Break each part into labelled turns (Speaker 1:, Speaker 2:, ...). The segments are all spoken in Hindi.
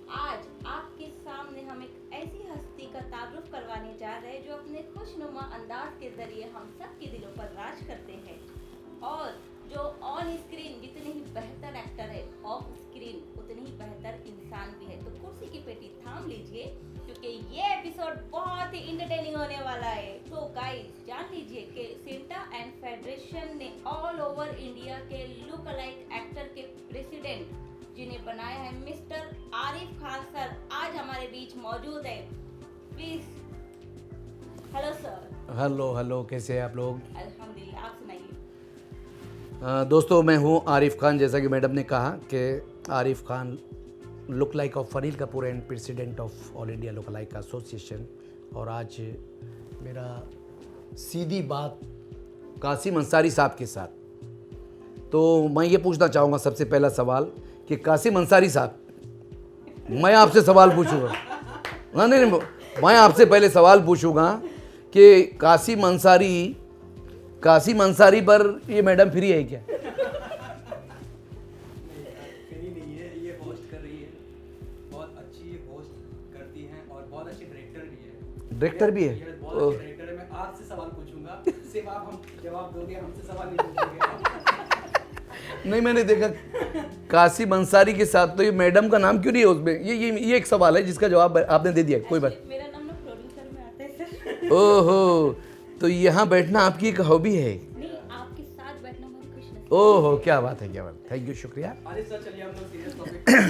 Speaker 1: आज आपके सामने हम एक ऐसी हस्ती का तारुफ करवाने जा रहे हैं जो अपने खुशनुमा अंदाज के जरिए हम सब के दिलों पर राज करते हैं और जो ऑन स्क्रीन जितने ही बेहतर एक्टर है, ऑफ स्क्रीन उतने ही बेहतर इंसान भी है। तो कुर्सी की पेटी थाम लीजिए क्योंकि ये एपिसोड बहुत ही इंटरटेनिंग होने वाला है। तो गाइस जान लीजिए कि सेंटा एंड फेडरेशन ने ऑल ओवर इंडिया के लुक अलाइक एक्टर के प्रेसिडेंट जिन्हें बनाया है मिस्टर आरिफ खान सर, आज हमारे बीच मौजूद है। Please hello sir.
Speaker 2: Hello hello, कैसे हैं आप लोग?
Speaker 1: अल्हम्दुलिल्लाह, आप सुनाइए।
Speaker 2: दोस्तों, मैं हूं आरिफ खान। जैसा कि मैडम ने कहा कि Arif Khan look like of Anil Kapoor and president of all India look like association. और आज मेरा सीधी बात कासिम अंसारी साहब के साथ। तो मैं ये पूछना चाहूँगा सबसे पहला सवाल कि कासिम अंसारी साहब, मैं आपसे सवाल पूछूंगा। नहीं, मैं आपसे पहले सवाल पूछूंगा कि कासिम अंसारी पर ये मैडम फ्री है क्या?
Speaker 3: फ्री नहीं है, ये होस्ट कर रही है, बहुत अच्छी होस्ट करती हैं और बहुत अच्छे डायरेक्टर भी है।
Speaker 2: डायरेक्टर भी है?
Speaker 3: ये बहुत अच्छे डायरेक्टर है। मैं आपसे सवाल पूछूंगा, सिर्फ आप हम जवाब दोगे, हमसे सवाल नहीं पूछोगे।
Speaker 2: नहीं, मैंने देखा कासिम अंसारी के साथ, तो ये मैडम का नाम क्यों नहीं है उसमें? ये एक सवाल है जिसका जवाब आपने दे दिया। कोई बात।
Speaker 1: मेरा नाम ना प्रोड्यूसर में आता है सर।
Speaker 2: ओहो, तो यहाँ बैठना आपकी एक हॉबी है?
Speaker 1: नहीं, आपके साथ बैठना बहुत खुश नसीब।
Speaker 2: ओहो, क्या बात है, क्या बात। थैंक यू, शुक्रिया।
Speaker 3: आरिफ सर, चलिए हम लोग सीरियस टॉपिक पे आते हैं।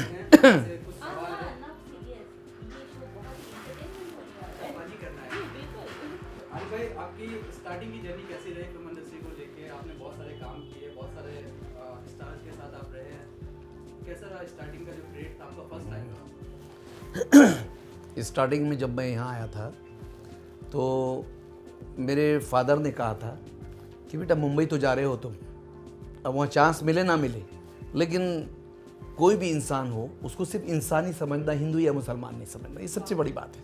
Speaker 3: आपसे कुछ सवाल है,
Speaker 1: ना सीरियस, ये शो बहुत इंटरटेनिंग होने वाला है।
Speaker 3: फनी करना है।
Speaker 1: बिल्कुल।
Speaker 3: आरिफ भाई, आपकी स्टार्टिंग की जर्नी कैसी रही फिल्म इंडस्ट्री को लेके? आपने बहुत सारे काम किए, बहुत सारे स्टार्स के साथ आप रहे हैं। कैसा रहा स्टार्टिंग का जो ग्रेड था आपका फर्स्ट टाइम था?
Speaker 2: स्टार्टिंग में जब मैं यहाँ आया था तो मेरे फादर ने कहा था कि बेटा मुंबई तो जा रहे हो तुम, अब वहाँ चांस मिले ना मिले, लेकिन कोई भी इंसान हो उसको सिर्फ इंसान ही समझना, हिंदू या मुसलमान नहीं समझना। ये सबसे बड़ी बात है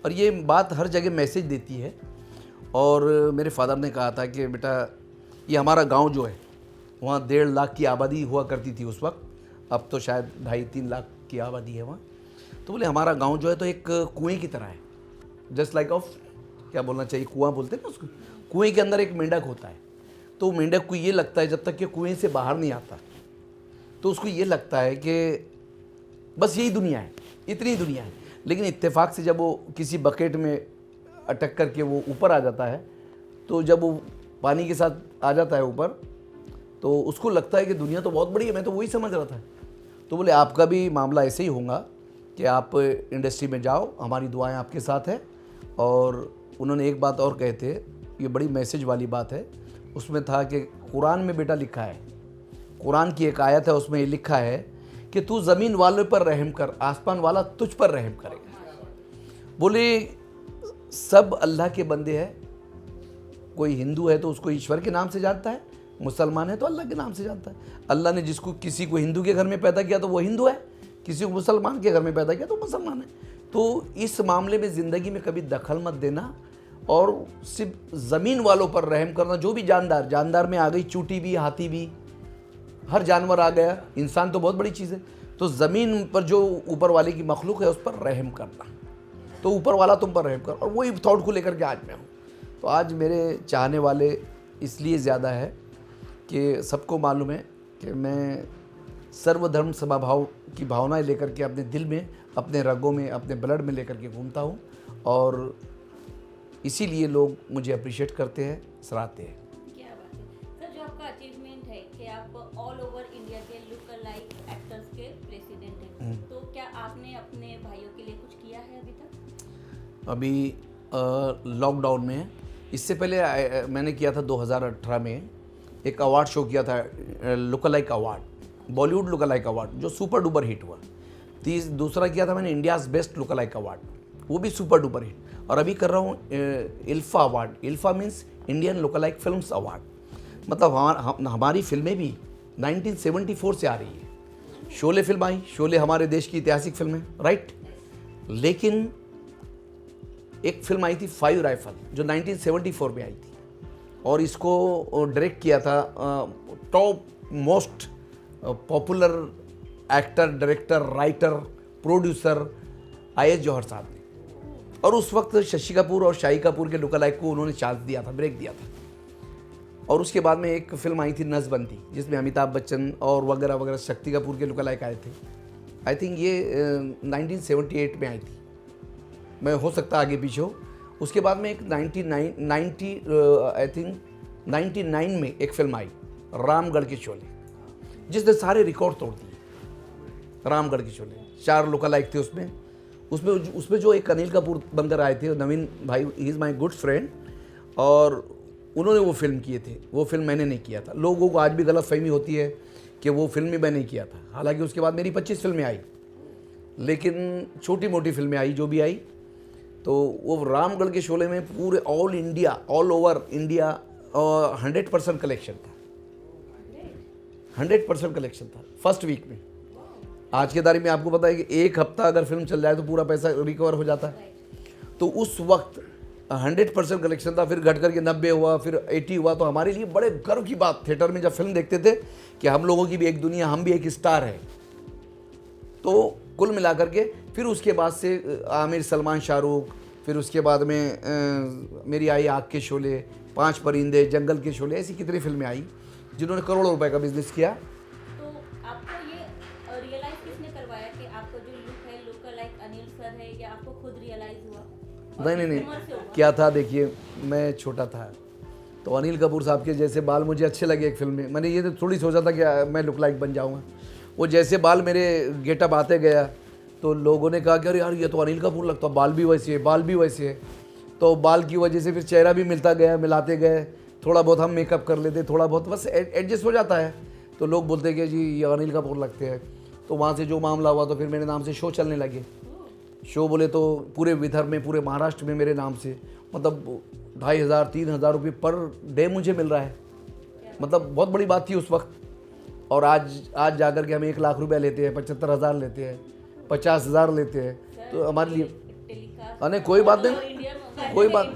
Speaker 2: और ये बात हर जगह मैसेज देती है। और मेरे फादर ने कहा था कि बेटा ये हमारा गांव जो है वहाँ 1.5 लाख की आबादी हुआ करती थी उस वक्त, अब तो शायद 2.5-3 लाख की आबादी है वहाँ। तो बोले हमारा गांव जो है तो एक कुएं की तरह है, जस्ट लाइक ऑफ, क्या बोलना चाहिए, कुआं बोलते हैं ना उसको। कुएं के अंदर एक मेंढक होता है, तो मेंढक को ये लगता है जब तक कि कुएं से बाहर नहीं आता तो उसको ये लगता है कि बस यही दुनिया है, इतनी दुनिया है। लेकिन इत्तेफाक से जब वो किसी बकेट में अटक करके वो ऊपर आ जाता है, तो जब वो पानी के साथ आ जाता है ऊपर, तो उसको लगता है कि दुनिया तो बहुत बड़ी है, मैं तो वही समझ रहा था। तो बोले आपका भी मामला ऐसे ही होगा कि आप इंडस्ट्री में जाओ, हमारी दुआएं आपके साथ है। और उन्होंने एक बात और कहे थे, ये बड़ी मैसेज वाली बात है, उसमें था कि कुरान में बेटा लिखा है, कुरान की एक आयत है, उसमें ये लिखा है कि तू ज़मीन वालों पर रहम कर, आसमान वाला तुझ पर रहम करेगा। बोले सब अल्लाह के बंदे हैं, कोई हिंदू है तो उसको ईश्वर के नाम से जानता है, मुसलमान है तो अल्लाह के नाम से जानता है। अल्लाह ने जिसको किसी को हिंदू के घर में पैदा किया तो वो हिंदू है, किसी को मुसलमान के घर में पैदा किया तो मुसलमान है। तो इस मामले में ज़िंदगी में कभी दखल मत देना और सिर्फ ज़मीन वालों पर रहम करना। जो भी जानदार में आ गई चूटी भी, हाथी भी, हर जानवर आ गया, इंसान तो बहुत बड़ी चीज़ है। तो ज़मीन पर जो ऊपर वाले की मखलूक है उस पर रहम करना, तो ऊपर वाला तुम पर रहम कर। और वही थॉट को लेकर के आज मैं हूँ। तो आज मेरे चाहने वाले इसलिए ज़्यादा है कि सबको मालूम है कि मैं सर्वधर्म समभाव की भावनाएं लेकर के अपने दिल में, अपने रगों में, अपने ब्लड में लेकर के घूमता हूँ और इसीलिए लोग मुझे अप्रिशिएट करते हैं, सराहते हैं।
Speaker 1: क्या बात है सर, जो आपका अचीवमेंट है कि आप ऑल ओवर इंडिया के लुक अलाइक एक्टर्स के प्रेसिडेंट हैं, तो क्या आपने अपने भाइयों के लिए कुछ किया है अभी तक?
Speaker 2: अभी लॉकडाउन में, इससे पहले मैंने किया था 2018 में एक अवार्ड शो किया था, look alike award, Bollywood look alike award, जो सुपर डुपर हिट हुआ। दूसरा किया था मैंने India's best look alike award, वो भी सुपर डुपर हिट। और अभी कर रहा हूँ IIFA award. IIFA means Indian look alike films award. मतलब हमारी फिल्में भी 1974 से आ रही है। शोले फिल्म आई, शोले हमारे देश की ऐतिहासिक फिल्म है, राइट। लेकिन एक फिल्म आई थी 5 राइफल जो 1974 में आई थी और इसको डायरेक्ट किया था top most popular actor, director, writer producer IS जौहर साहब ने। और उस वक्त शशि कपूर और शाही कपूर के लुकालाइक को उन्होंने चांस दिया था, ब्रेक दिया था। और उसके बाद में एक फिल्म आई थी नसबंदी, जिसमें अमिताभ बच्चन और वगैरह वगैरह शक्ति कपूर के लुकालाइक आए थे। आई थिंक ये 1978 में आई थी, मैं हो सकता आगे पीछे हो। उसके बाद में एक 99 में एक फिल्म आई रामगढ़ के शोले, जिसने सारे रिकॉर्ड तोड़ दिए। रामगढ़ के शोले 4 लुकालाइक थे उसमें। उसमें जो एक अनिल कपूर बनकर आए थे, नवीन भाई, he is my good friend, और उन्होंने वो फिल्म किए थे। वो फिल्म मैंने नहीं किया था। लोगों को आज भी गलत फहमी होती है कि वो फिल्म ही मैंने किया था। हालांकि उसके बाद मेरी 25 फिल्में आई, लेकिन छोटी मोटी फिल्में आई जो भी आई। तो वो रामगढ़ के शोले में पूरे ऑल ओवर इंडिया 100% कलेक्शन था। 100% कलेक्शन था फर्स्ट वीक में। आज के तारीख में आपको पता है कि एक हफ्ता अगर फिल्म चल जाए तो पूरा पैसा रिकवर हो जाता है। तो उस वक्त 100% कलेक्शन था। फिर घट करके 90 हुआ, फिर 80 हुआ। तो हमारे लिए बड़े गर्व की बात थिएटर में जब फिल्म देखते थे कि हम लोगों की भी एक दुनिया, हम भी एक स्टार है। तो कुल मिलाकर के फिर उसके बाद से आमिर, सलमान, शाहरुख, फिर उसके बाद में मेरी आई आग के शोले, 5 परिंदे, जंगल के शोले, ऐसी कितनी फिल्में आई जिन्होंने करोड़ों रुपए का बिजनेस किया।
Speaker 1: तो आपको ये रियलाइज किसने करवाया कि आपका जो लुक है लुक लाइक अनिल सर है, या आपको खुद रियलाइज हुआ?
Speaker 2: नहीं, क्या था, देखिए मैं छोटा था तो अनिल कपूर साहब के जैसे बाल मुझे अच्छे लगे एक फिल्म में। मैंने ये तो थोड़ी सोचा था कि मैं लुक लाइक बन जाऊँगा। वो जैसे बाल मेरे गेटअप आते गया तो लोगों ने कहा कि अरे यार ये तो अनिल कपूर लगता, बाल भी वैसे है, बाल भी वैसे है। तो बाल की वजह से फिर चेहरा भी मिलता गया, मिलाते गए, थोड़ा बहुत हम मेकअप कर लेते, थोड़ा बहुत बस एडजस्ट हो जाता है। तो लोग बोलते कि जी ये अनिल कपूर लगते हैं। तो वहाँ से जो मामला हुआ तो फिर मेरे नाम से शो चलने लगे। शो बोले तो पूरे विदर्भ में, पूरे महाराष्ट्र में मेरे नाम से मतलब 2500-3000 रुपये पर डे मुझे मिल रहा है। मतलब बहुत बड़ी बात थी उस वक्त। और आज जाकर के हम 1 लाख रुपया लेते हैं, 75,000 लेते हैं, 50,000 लेते हैं। तो हमारे लिए अरे कोई बात नहीं, कोई बात।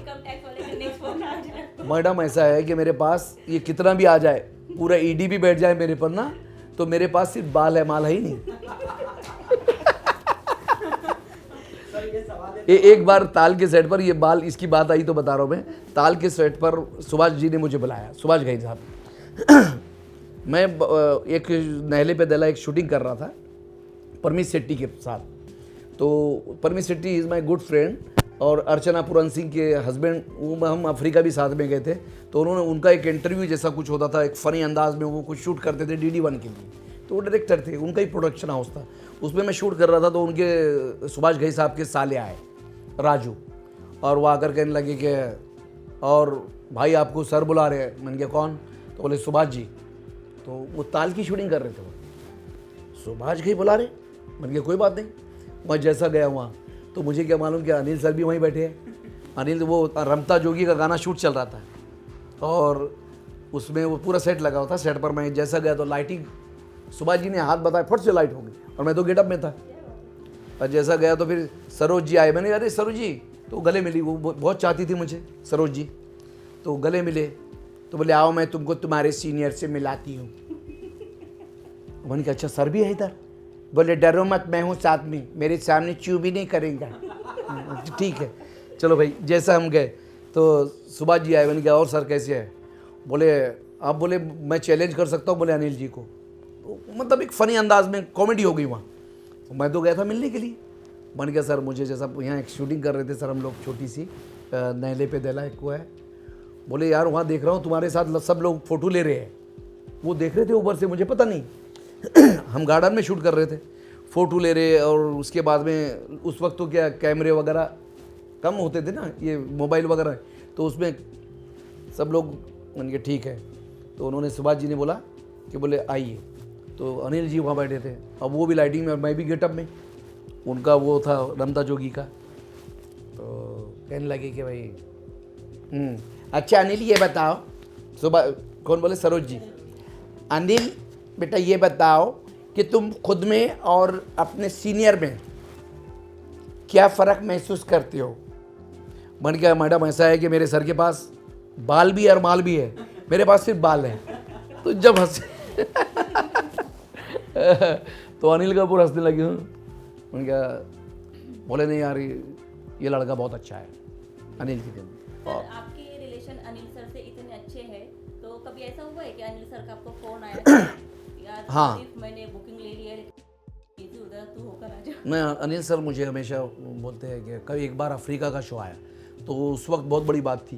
Speaker 2: मैडम ऐसा है कि मेरे पास ये कितना भी आ जाए, पूरा ईडी भी बैठ जाए मेरे पर ना, तो मेरे पास सिर्फ बाल है, माल है ही नहीं। एक बार ताल के सेट पर ये बाल, इसकी बात आई तो बता रहा हूँ मैं। ताल के सेट पर सुभाष जी ने मुझे बुलाया, सुभाष घई साहब। मैं एक नहले पे दला एक शूटिंग कर रहा था परमीत शेट्टी के साथ। तो Parmeet Shetty is my good friend, और अर्चना पूरन सिंह के हस्बैंड, वो हम अफ्रीका भी साथ में गए थे। तो उन्होंने, उनका एक इंटरव्यू जैसा कुछ होता था, एक फ़नी अंदाज में वो कुछ शूट करते थे DD1 के लिए। तो वो डायरेक्टर थे, उनका ही प्रोडक्शन हाउस था, उसमें मैं शूट कर रहा था। तो उनके सुभाष घई साहब के साले आए राजू, और वो आकर कहने लगे कि और भाई आपको सर बुला रहे हैं। मैंने कहा कौन? तो बोले सुभाष जी। तो वो ताल की शूटिंग कर रहे थे, वो सुभाष घई बुला रहे। मैंने कहा कोई बात नहीं। मैं जैसा गया वहाँ तो मुझे क्या मालूम कि अनिल सर भी वहीं बैठे हैं। अनिल, वो रमता जोगी का गाना शूट चल रहा था और उसमें वो पूरा सेट लगा हुआ था। सेट पर मैं जैसा गया तो लाइटिंग, सुभाष जी ने हाथ बताया, फट से लाइट हो गई, और मैं तो गेटअप में था। और जैसा गया तो फिर सरोज जी आए। मैंने अरे सरोज जी, तो गले मिली। वो बहुत चाहती थी मुझे, सरोज जी। तो गले मिले तो बोले आओ मैं तुमको तुम्हारे सीनियर से मिलाती हूँ। मैंने कहा अच्छा सर भी है इधर? बोले डरो मत, मैं हूँ साथ में, मेरे सामने चू भी नहीं करेगा। ठीक है चलो भाई। जैसा हम गए तो सुभाष जी आए। मैंने कहा और सर कैसे है? बोले आप, बोले मैं चैलेंज कर सकता हूँ, बोले अनिल जी को। तो मतलब एक फ़नी अंदाज में कॉमेडी हो गई वहाँ। तो मैं तो गया था मिलने के लिए। मैंने कहा सर मुझे, जैसा यहाँ एक शूटिंग कर रहे थे सर हम लोग, छोटी सी नहले पे दला एक को है। बोले यार वहाँ देख रहा हूँ तुम्हारे साथ सब लोग फ़ोटो ले रहे हैं। वो देख रहे थे ऊपर से, मुझे पता नहीं। हम गार्डन में शूट कर रहे थे, फ़ोटो ले रहे। और उसके बाद में उस वक्त तो क्या कैमरे वगैरह कम होते थे ना, ये मोबाइल वगैरह, तो उसमें सब लोग। मैंने कहा ठीक है। तो उन्होंने, सुभाष जी ने बोला कि बोले आइए। तो अनिल जी वहाँ बैठे थे, अब वो भी लाइटिंग में और मैं भी गेटअप में। उनका वो था रमता जोगी का। तो कहने लगे कि भाई अच्छा अनिल ये बताओ, सुबह कौन बोले? सरोज जी। अनिल बेटा ये बताओ कि तुम खुद में और अपने सीनियर में क्या फ़र्क महसूस करते हो? मैंने कहा मैडम ऐसा है कि मेरे सर के पास बाल भी है और माल भी है, मेरे पास सिर्फ बाल है। तो जब हंसे तो अनिल कपूर हंसने लगे। उन्होंने कहा, बोले नहीं यार ये लड़का बहुत अच्छा है, अनिल की दिन।
Speaker 1: सर आपके रिलेशन अनिल सर से इतने अच्छे हैं, तो कभी ऐसा हुआ है कि अनिल सर का आपको फोन आया था, यार
Speaker 2: हाँ।
Speaker 1: सिर्फ मैंने बुकिंग ले लिया है, उधर तू होकर आ जा।
Speaker 2: मैं अनिल सर मुझे हमेशा बोलते हैं कि कभी एक बार अफ्रीका का शो आया, तो उस वक्त बहुत बड़ी बात थी,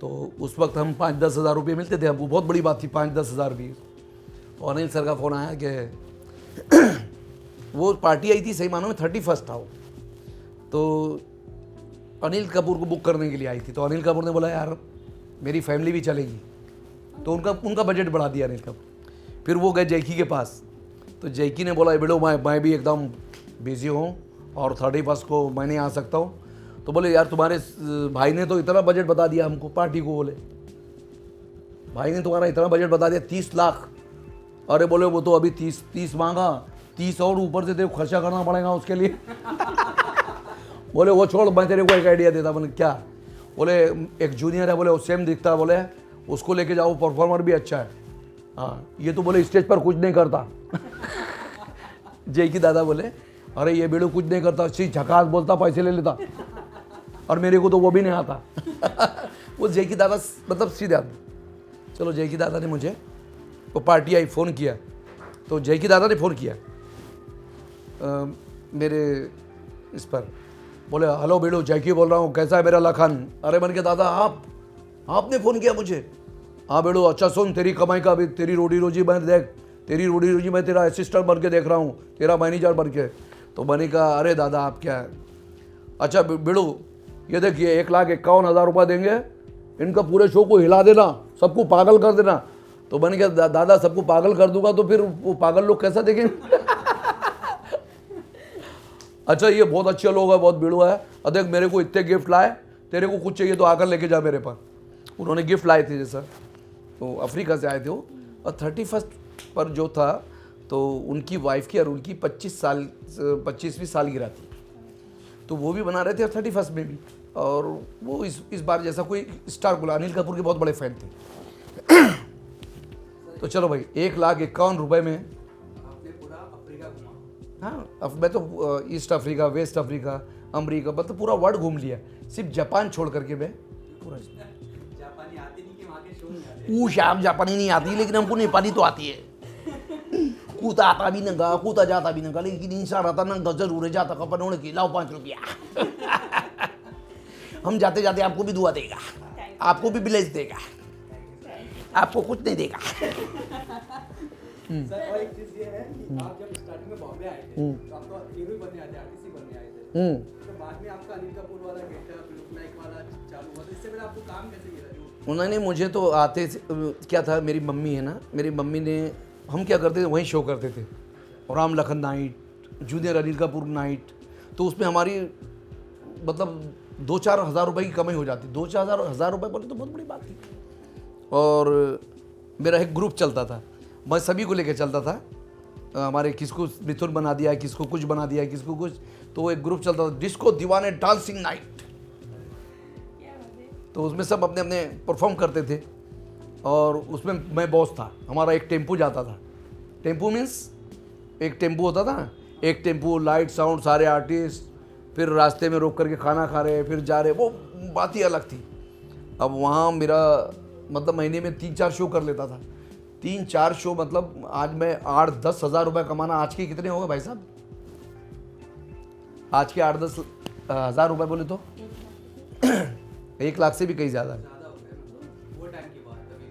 Speaker 2: तो उस वक्त हम 5-10 हज़ार रुपये मिलते थे, हमको बहुत बड़ी बात थी 5-10 हज़ार भी। तो अनिल सर का फ़ोन आया कि वो पार्टी आई थी, सही मानो में 31 था वो, तो अनिल कपूर को बुक करने के लिए आई थी। तो अनिल कपूर ने बोला यार मेरी फैमिली भी चलेगी, तो उनका बजट बढ़ा दिया अनिल कपूर। फिर वो गए जैकी के पास, तो जैकी ने बोला बेटो मैं भी एकदम बिज़ी हूँ और 31 को मैं नहीं आ सकता हूँ। तो बोले यार तुम्हारे भाई ने तो इतना बजट बता दिया हमको पार्टी को, बोले भाई ने तुम्हारा इतना बजट बता दिया 30 लाख। अरे बोले वो तो अभी 30 मांगा, 30 और ऊपर से तेरे को खर्चा करना पड़ेगा उसके लिए। बोले वो छोड़, मैं तेरे को एक आइडिया देता। बोले क्या? बोले एक जूनियर है, बोले वो सेम दिखता है, बोले उसको लेके जाओ, परफॉर्मर भी अच्छा है। हाँ ये तो बोले स्टेज पर कुछ नहीं करता। जय की दादा बोले अरे ये बेड़ू कुछ नहीं करता, सी झकास बोलता, पैसे ले लेता, और मेरे को तो वो भी नहीं आता। वो जय की दादा मतलब सीधे आदमी। चलो जय की दादा ने मुझे वो पार्टी आई, फ़ोन किया, तो जय की दादा ने फ़ोन किया मेरे इस पर, बोले हेलो बेड़ू जैकी बोल रहा हूँ, कैसा है मेरा लखन? अरे मैंने कहा दादा आपने फ़ोन किया मुझे? हाँ बेड़ू अच्छा सुन, तेरी कमाई का अभी तेरी रोटी रोजी मैं देख, तेरी रोटी रोजी मैं तेरा असिस्टेंट बन के देख रहा हूँ, तेरा मैनेजर बन के। तो मैंने कहा अरे दादा आप क्या है? अच्छा बेड़ू ये देखिए 1,51,000 रुपये देंगे, इनका पूरे शो को हिला देना, सबको पागल कर देना। तो मैंने कहा दादा सबको पागल कर दूंगा तो फिर वो पागल लोग कैसा देखेंगे? अच्छा ये बहुत अच्छे लोग हैं, बहुत भीड़ू है, देख मेरे को इतने गिफ्ट लाए, तेरे को कुछ चाहिए तो आकर लेके जा मेरे पास। उन्होंने गिफ्ट लाए थे जैसा, तो अफ्रीका से आए थे वो, और 31 पर जो था तो उनकी वाइफ की और उनकी 25वीं सालगिरह थी, तो वो भी बना रहे थे और 31 में भी। और वो इस बार जैसा कोई स्टार बोला, अनिल कपूर के बहुत बड़े फैन थे। तो चलो भाई 1,51,000 रुपये में
Speaker 3: आपने पूरा अफ्रीका घुमा?
Speaker 2: हाँ अब मैं तो ईस्ट अफ्रीका, वेस्ट अफ्रीका, अमरीका, मतलब पूरा वर्ल्ड घूम लिया, सिर्फ जापान छोड़ करके मैं पूरा।
Speaker 3: जापानी आती नहीं कि वहाँ के शो नहीं आते?
Speaker 2: शाम जापानी नहीं आती, लेकिन हमको नेपाली तो आती है। कूता आता भी नंगा, कूता जाता भी नंगा, लेकिन इंसान आता नंगा जरूर है, जाता का पनोड़ की लाओ 5 रुपया। हम जाते जाते आपको भी दुआ देगा, आपको भी ब्लेस देगा, आपको कुछ नहीं देगा।
Speaker 3: सर और एक चीज़ ये है कि आप जब स्टार्टिंग में बॉम्बे आए थे तो आप तो हीरो ही बनने आए थे, आर्टिस्ट ही बनने आए थे, तो बाद में आपका अनिल कपूर वाला गेटअप, लुक लाइक वाला चालू हुआ, तो इससे पहले आपको काम कैसे मिला? जो
Speaker 2: उन्होंने मुझे तो आते क्या था, मेरी मम्मी है ना, मेरी मम्मी ने, हम क्या करते थे वहीं शो करते थे, Ram Lakhan night, junior Anil Kapoor night, तो उसमें हमारी मतलब 2-4 हज़ार रुपये की कमाई हो जाती। 2-4 हज़ार रुपये बोले तो बहुत बड़ी बात थी। और मेरा एक ग्रुप चलता था, मैं सभी को लेकर चलता था, हमारे किसको मिथुन बना दिया, किसको कुछ बना दिया, किसको कुछ, तो एक ग्रुप चलता था डिस्को दीवाने डांसिंग नाइट, तो उसमें सब अपने अपने परफॉर्म करते थे, और उसमें मैं बॉस था। हमारा एक टेम्पो जाता था, टेम्पो मीन्स एक टेम्पो होता था ना, एक टेम्पो, लाइट साउंड, सारे आर्टिस्ट, फिर रास्ते में रोक करके खाना खा रहे, फिर जा रहे, वो बात ही अलग थी। अब वहाँ मेरा मतलब महीने में 3-4 शो कर लेता था, 3-4 शो, मतलब आज मैं 8-10 हज़ार रुपये कमाना, आज के कितने हो गए भाई साहब? आज के 8-10 हज़ार रुपये बोले तो 1 लाख से भी कहीं ज़्यादा है।
Speaker 3: ज़्यादा हो गया, मतलब वो टाइम की बात, अभी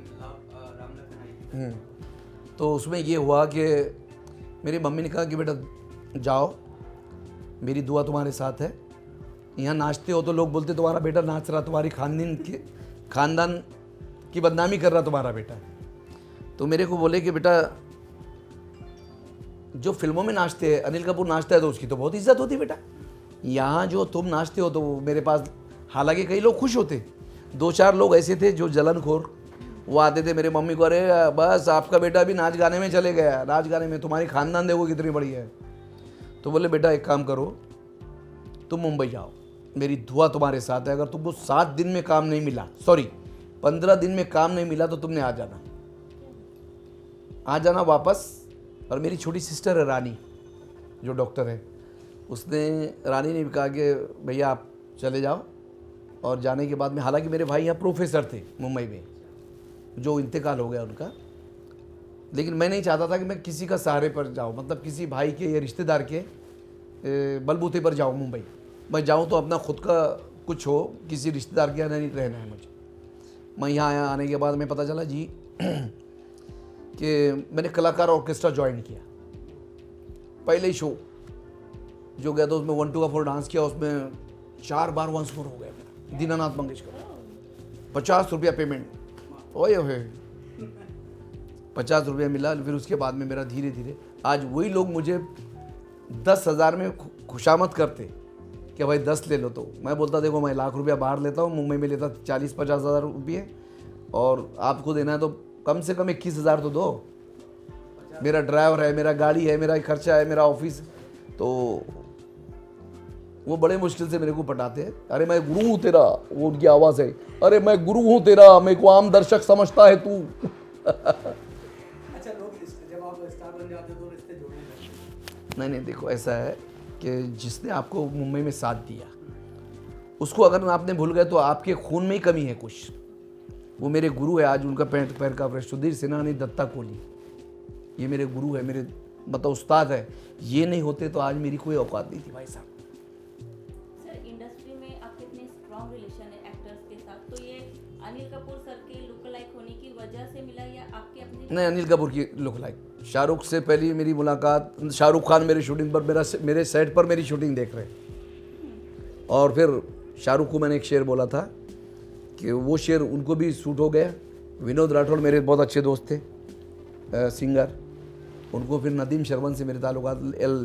Speaker 3: राम लखन आई थी।
Speaker 2: तो उसमें ये हुआ कि मेरी मम्मी ने कहा कि बेटा जाओ, मेरी दुआ तुम्हारे साथ है, यहाँ नाचते हो तो लोग बोलते तुम्हारा बेटा नाच रहा, तुम्हारी खानदान की बदनामी कर रहा तुम्हारा बेटा। तो मेरे को बोले कि बेटा जो फिल्मों में नाचते हैं, अनिल कपूर नाचता है तो उसकी तो बहुत इज्जत होती है बेटा, यहाँ जो तुम नाचते हो तो मेरे पास, हालांकि कई लोग खुश होते, 2-4 लोग ऐसे थे जो जलनखोर, वो आते थे मेरे मम्मी को, अरे बस आपका बेटा भी नाच गाने में चले गया, नाच गाने में, तुम्हारी खानदान देखो कितनी बड़ी है। तो बोले बेटा एक काम करो, तुम मुंबई जाओ, मेरी दुआ तुम्हारे साथ है, अगर तुमको 7 दिन में काम नहीं मिला, 15 दिन में काम नहीं मिला तो तुमने आ जाना वापस। और मेरी छोटी सिस्टर है रानी, जो डॉक्टर है, उसने रानी ने भी कहा कि भैया आप चले जाओ। और जाने के बाद में, हालांकि मेरे भाई यहाँ प्रोफेसर थे मुंबई में, जो इंतकाल हो गया उनका, लेकिन मैं नहीं चाहता था कि मैं किसी का सहारे पर जाऊँ, मतलब किसी भाई के या रिश्तेदार के बलबूते पर जाऊँ मुंबई। मैं जाऊँ तो अपना खुद का कुछ हो, किसी रिश्तेदार के यहाँ नहीं रहना है मुझे। मैं यहाँ आया, आने के बाद में पता चला जी कि मैंने कलाकार ऑर्केस्ट्रा ज्वाइन किया। पहले ही शो जो गया तो उसमें 1 2 का 4 डांस किया, उसमें 4 बार 1 स्कोर हो गया मेरा, दीनानाथ मंगेशकर। 50 रुपया पेमेंट, ओए ओए 50 रुपया मिला। फिर उसके बाद में मेरा धीरे धीरे, आज वही लोग मुझे 10,000 में खुशामद करते कि भाई 10 ले लो, तो मैं बोलता देखो मैं लाख रुपया बाहर लेता हूँ, मुंबई में लेता 40-50 हज़ार रुपये, और आपको देना है तो कम से कम 21,000 तो दो। मेरा ड्राइवर है, मेरा गाड़ी है, मेरा खर्चा है, मेरा ऑफिस। तो वो बड़े मुश्किल से मेरे को पटाते हैं। अरे मैं गुरु हूँ तेरा, वो उनकी आवाज़ है, अरे मैं गुरु हूँ तेरा, मेरे को आम दर्शक समझता है तू।
Speaker 3: अच्छा, लोग जब आप स्टार बन जाते हो तो रिश्ते जोड़ने लगते हैं।
Speaker 2: नहीं देखो, ऐसा है कि जिसने आपको मुंबई में साथ दिया, उसको अगर आपने भूल गए तो आपके खून में ही कमी है कुछ। वो मेरे गुरु है, आज उनका पैंट पैर का सुधीर सिन्हा ने, दत्ता कोहली, ये मेरे गुरु है, मेरे मतलब उस्ताद है। ये नहीं होते तो आज मेरी कोई औकात नहीं थी भाई साहब।
Speaker 1: सर, इंडस्ट्री में आपके इतने स्ट्रॉन्ग रिलेशन है एक्टर्स के साथ, तो ये अनिल कपूर सर के लुक लाइक होने की वजह से मिला या आपके अपने?
Speaker 2: नहीं, अनिल कपूर की लुक लाइक। शाहरुख से पहले मेरी मुलाकात, शाहरुख खान मेरी शूटिंग पर मेरे सेट पर मेरी शूटिंग देख रहे, और फिर शाहरुख को मैंने एक शेर बोला था कि वो शेर उनको भी सूट हो गया। विनोद राठौड़ मेरे बहुत अच्छे दोस्त थे, सिंगर, उनको फिर नदीम शर्मन से मेरे ताल्लुकात,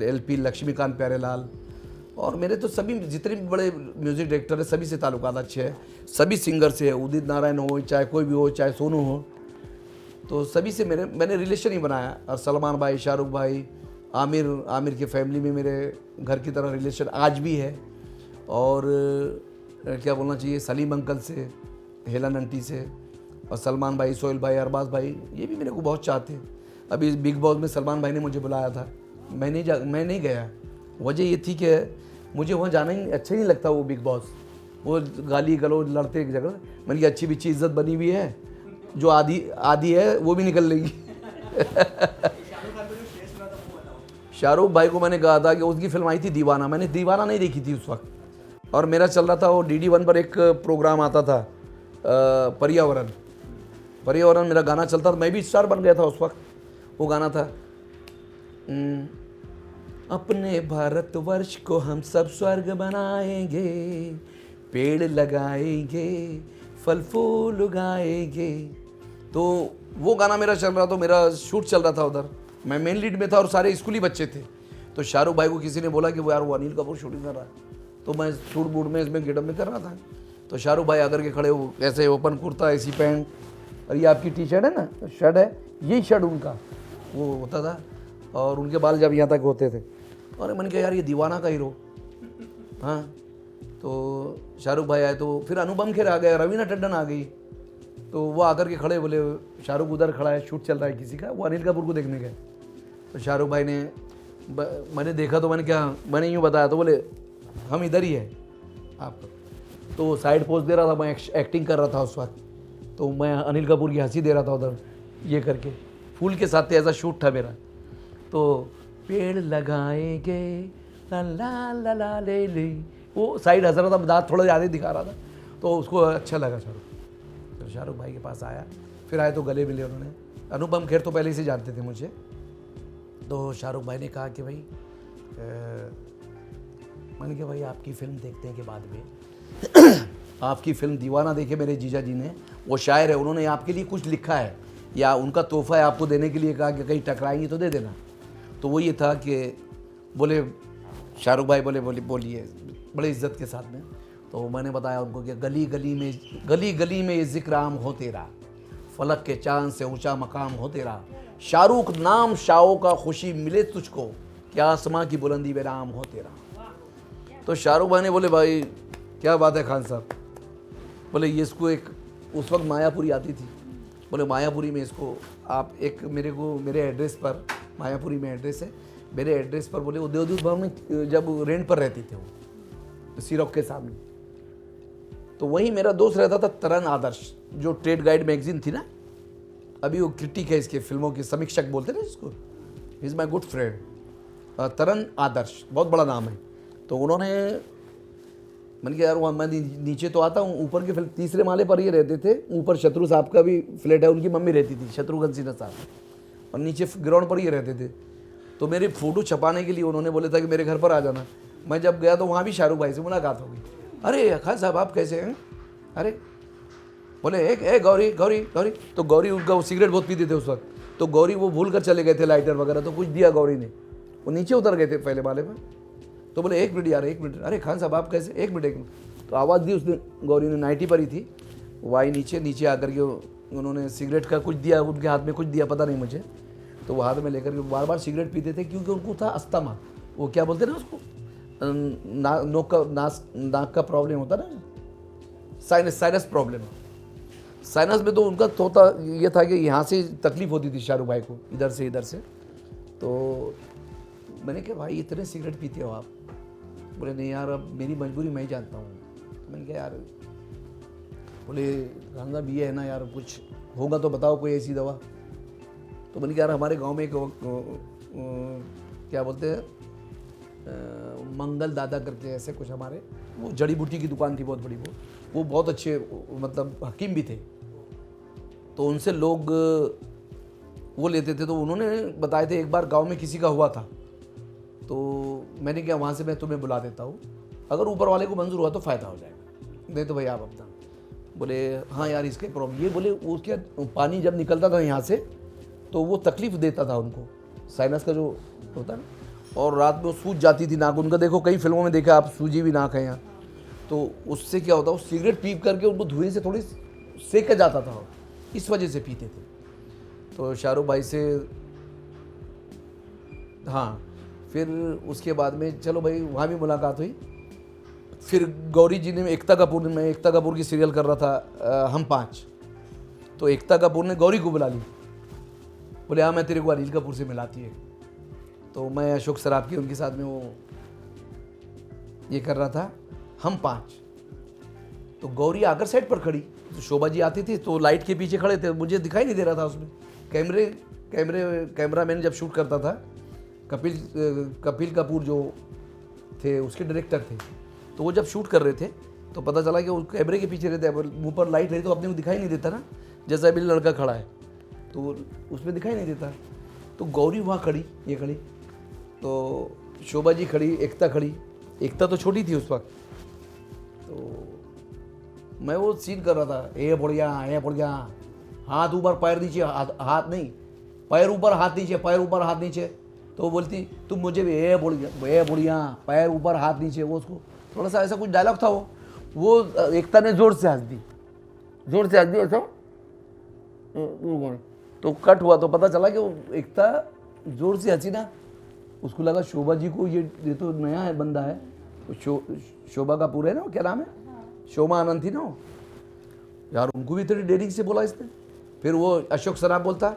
Speaker 2: LP लक्ष्मीकांत प्यारेलाल, और मेरे तो सभी जितने भी बड़े म्यूज़िक डायरेक्टर हैं सभी से ताल्लुकात अच्छे हैं, सभी सिंगर से है, उदित नारायण हो, चाहे कोई भी हो, चाहे सोनू हो, तो सभी से मैंने रिलेशन ही बनाया। और सलमान भाई, शाहरुख भाई, आमिर के फैमिली में मेरे घर की तरह रिलेशन आज भी है। और क्या बोलना चाहिए, सलीम अंकल से, हेलन आंटी से, और सलमान भाई, सोहेल भाई, अरबाज भाई, ये भी मेरे को बहुत चाहते हैं। अभी बिग बॉस में सलमान भाई ने मुझे बुलाया था, मैं नहीं गया। वजह ये थी कि मुझे वहाँ जाना ही अच्छा ही नहीं लगता। वो बिग बॉस, वो गाली गलौज, लड़ते एक जगह। मैंने कहा अच्छी बिच्छी इज्जत बनी हुई है, जो आधी है वो भी निकल लेगी। शाहरुख भाई को मैंने कहा था कि उसकी फिल्म आई थी दीवाना, मैंने दीवाना नहीं देखी थी उस वक्त, और मेरा चल रहा था वो DD1 पर एक प्रोग्राम आता था पर्यावरण, मेरा गाना चलता था, मैं भी स्टार बन गया था उस वक्त। वो गाना था, अपने भारतवर्ष को हम सब स्वर्ग बनाएंगे, पेड़ लगाएंगे, फल फूल उगाएंगे। तो वो गाना मेरा चल रहा, तो मेरा शूट चल रहा था उधर, मैं मेन लीड में था और सारे स्कूली बच्चे थे। तो शाहरुख भाई को किसी ने बोला कि वो यार वो अनिल कपूर शूटिंग कर रहा है, तो मैं शूट बूट में इसमें गेटअप में कर रहा था। तो शाहरुख भाई आकर के खड़े, वो ऐसे ओपन कुर्ता, ऐसी पैंट, और ये आपकी टी-शर्ट है ना, शर्ट है, यही शर्ट उनका वो होता था, और उनके बाल जब यहाँ तक होते थे। और मैंने कहा यार ये दीवाना का हीरो। हाँ, तो शाहरुख भाई आए, तो फिर अनुपम खेर आ गए, रवीना टंडन आ गई, तो वो आकर के खड़े, बोले शाहरुख उधर खड़ा है, शूट चल रहा है किसी का, वो अनिल कपूर को देखने गए। तो शाहरुख भाई ने, मैंने देखा तो मैंने यूँ बताया, तो बोले हम इधर ही है आपका। तो वो साइड पोज दे रहा था, मैं एक्टिंग कर रहा था उस वक्त, तो मैं अनिल कपूर की हंसी दे रहा था उधर ये करके, फूल के साथ ऐसा शूट था मेरा। तो पेड़ लगाएंगे ला ला ला ला ले ले, वो साइड हंस रहा था, दांत थोड़ा ज़्यादा दिखा रहा था, तो उसको अच्छा लगा शाहरुख। तो शाहरुख भाई के पास आया, फिर आए तो गले मिले उन्होंने। अनुपम खेर तो पहले से जानते थे मुझे। तो शाहरुख भाई ने कहा कि भाई मैंने कहा भाई आपकी फिल्म देखने के बाद में आपकी फिल्म दीवाना देखे मेरे जीजा जी ने, वो शायर है, उन्होंने आपके लिए कुछ लिखा है या उनका तोहफा है आपको देने के लिए, कहा कि कहीं टकराएंगी तो दे देना। तो वो ये था कि बोले शाहरुख भाई बोलिए बड़े इज्जत के साथ में। तो मैंने बताया उनको कि गली गली में ये जिक्र आम हो तेरा, फलक के चांद से ऊंचा मकाम हो तेरा, शाहरुख नाम शाओ का खुशी मिले तुझको, क्या आसमां की बुलंदी में नाम हो तेरा। तो शाहरुख भाई ने बोले भाई क्या बात है खान साहब, बोले ये इसको एक, उस वक्त मायापुरी आती थी, बोले मायापुरी में इसको आप एक मेरे एड्रेस पर, मायापुरी में एड्रेस है, मेरे एड्रेस पर बोले वो देवदूत भवन में जब रेंट पर रहती थे वो सीरॉक के सामने, तो वहीं मेरा दोस्त रहता था तरन आदर्श, जो ट्रेड गाइड मैगजीन थी ना, अभी वो क्रिटिक है इसके फिल्मों के, समीक्षक बोलते ना जिसको, इज़ माई गुड फ्रेंड तरन आदर्श, बहुत बड़ा नाम है। तो उन्होंने, मैंने कहा यार वहाँ मैं नीचे तो आता हूँ, ऊपर के तीसरे माले पर ये रहते थे, ऊपर शत्रु साहब का भी फ्लैट है, उनकी मम्मी रहती थी शत्रुघ्न सिन्हा साहब, और नीचे ग्राउंड पर ये रहते थे। तो मेरी फ़ोटो छपाने के लिए उन्होंने बोला था कि मेरे घर पर आ जाना। मैं जब गया तो वहाँ भी शाहरुख भाई से मुलाकात हो गई। अरे खान साहब आप कैसे हैं? अरे बोले ए गौरी गौरी गौरी। तो गौरी उनका वो सिगरेट बहुत पीते थे उस वक्त, तो गौरी वो भूल कर चले गए थे लाइटर वगैरह, तो कुछ दिया गौरी ने, वो नीचे उतर गए थे पहले माले पर। तो बोले 1 मिनट यार 1 मिनट, अरे खान साहब आप कैसे, 1 मिनट। तो आवाज़ दी उसने, गौरी ने नाइटी पर ही थी, वो आई नीचे आकर के उन्होंने सिगरेट का कुछ दिया, उनके हाथ में कुछ दिया पता नहीं मुझे, तो वो हाथ में लेकर के बार बार सिगरेट पीते थे, क्योंकि उनको था अस्थमा, वो क्या बोलते ना उसको, नाक का प्रॉब्लम होता ना, साइनस प्रॉब्लम। साइनस में तो उनका तोता ये था कि यहाँ से तकलीफ होती थी शाहरुख भाई को, इधर से। तो मैंने कहा भाई इतने सिगरेट पीते हो आप? बोले नहीं यार अब मेरी मजबूरी मैं ही जानता हूँ। मैंने कहा यार, बोले खान साहब ये है ना यार, कुछ होगा तो बताओ कोई ऐसी दवा। तो मैंने कहा यार हमारे गांव में एक क्या बोलते हैं मंगल दादा करके ऐसे कुछ, हमारे वो जड़ी बूटी की दुकान थी बहुत बड़ी, वो बहुत अच्छे मतलब हकीम भी थे, तो उनसे लोग वो लेते थे। तो उन्होंने बताए थे एक बार गांव में किसी का हुआ था, तो मैंने कहा वहाँ से मैं तुम्हें बुला देता हूँ, अगर ऊपर वाले को मंजूर हुआ तो फ़ायदा हो जाएगा, नहीं तो भाई आप अपना। बोले हाँ यार इसके प्रॉब्लम ये, बोले उसके पानी जब निकलता था यहाँ से तो वो तकलीफ़ देता था उनको, साइनस का जो होता है ना, और रात में वो सूज जाती थी नाक उनका, देखो कई फिल्मों में देखा आप, सूजी भी नाक है यहाँ। तो उससे क्या होता है, वो सिगरेट पीप करके उनको धुएं से थोड़ी सेका जाता था, इस वजह से पीते थे। तो शाहरुख भाई से हाँ, फिर उसके बाद में चलो भाई वहाँ भी मुलाकात हुई। फिर गौरी जी ने एकता कपूर की सीरियल कर रहा था हम 5, तो एकता कपूर ने गौरी को बुला ली, बोले हाँ मैं तेरे को अनिल कपूर से मिलाती है। तो मैं अशोक सराफ की उनके साथ में वो ये कर रहा था हम 5, तो गौरी आकर सेट पर खड़ी, तो शोभा जी आती थी तो लाइट के पीछे खड़े थे, मुझे दिखाई नहीं दे रहा था उसमें, कैमरामैन जब शूट करता था कपिल कपूर जो थे उसके डायरेक्टर थे, तो वो जब शूट कर रहे थे तो पता चला कि वो कैमरे के पीछे रहते हैं, मुंह पर लाइट रही तो अपने को दिखाई नहीं देता ना, जैसा अभी लड़का खड़ा है तो उसमें दिखाई नहीं देता। तो गौरी वहाँ खड़ी, ये खड़ी, तो शोभा जी खड़ी, एकता खड़ी, एकता तो छोटी थी उस वक्त। तो मैं वो सीन कर रहा था, ए बढ़िया, हाथ ऊपर पैर नीचे, हाथ नहीं, पैर ऊपर हाथ नीचे। तो वो बोलती तुम मुझे भी ए बढ़िया, पैर ऊपर हाथ नीचे। वो उसको थोड़ा सा ऐसा कुछ डायलॉग था, वो एकता ने जोर से हंस दी ऐसा, तो कट हुआ तो पता चला कि वो एकता जोर से हंसी ना, उसको लगा शोभा जी को ये तो नया है बंदा है, शोभा कपूर है ना, क्या नाम है, शोभा आनंद थी ना यार, उनको भी इतनी डेरिंग से बोला इसने। फिर वो अशोक सराफ बोलता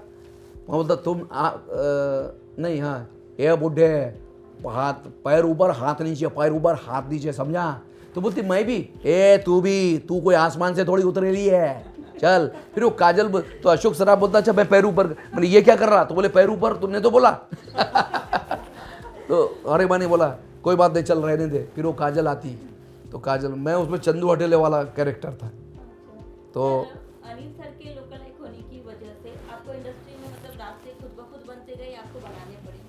Speaker 2: तुम नहीं, हाँ ये बुढ़े हाथ पैर ऊपर हाथ नीचे, समझा? तो बोलती मैं भी, तू कोई आसमान से थोड़ी उतरेली है, चल। फिर वो काजल तो अशोक सराफ बोलता अच्छा मैं पैर ऊपर, मैंने ये क्या कर रहा? तो बोले पैर ऊपर तुमने तो बोला। तो अरे मैंने बोला कोई बात नहीं, चल रहने दे। फिर वो काजल आती, तो काजल, मैं उसमें चंदू हटेले वाला कैरेक्टर था। तो
Speaker 1: अनिल सर के लोकलाइक होने की वजह से आपको इंडस्ट्री में मतलब रास्ते खुद ब खुद बनते गए, आपको बनाने पड़े?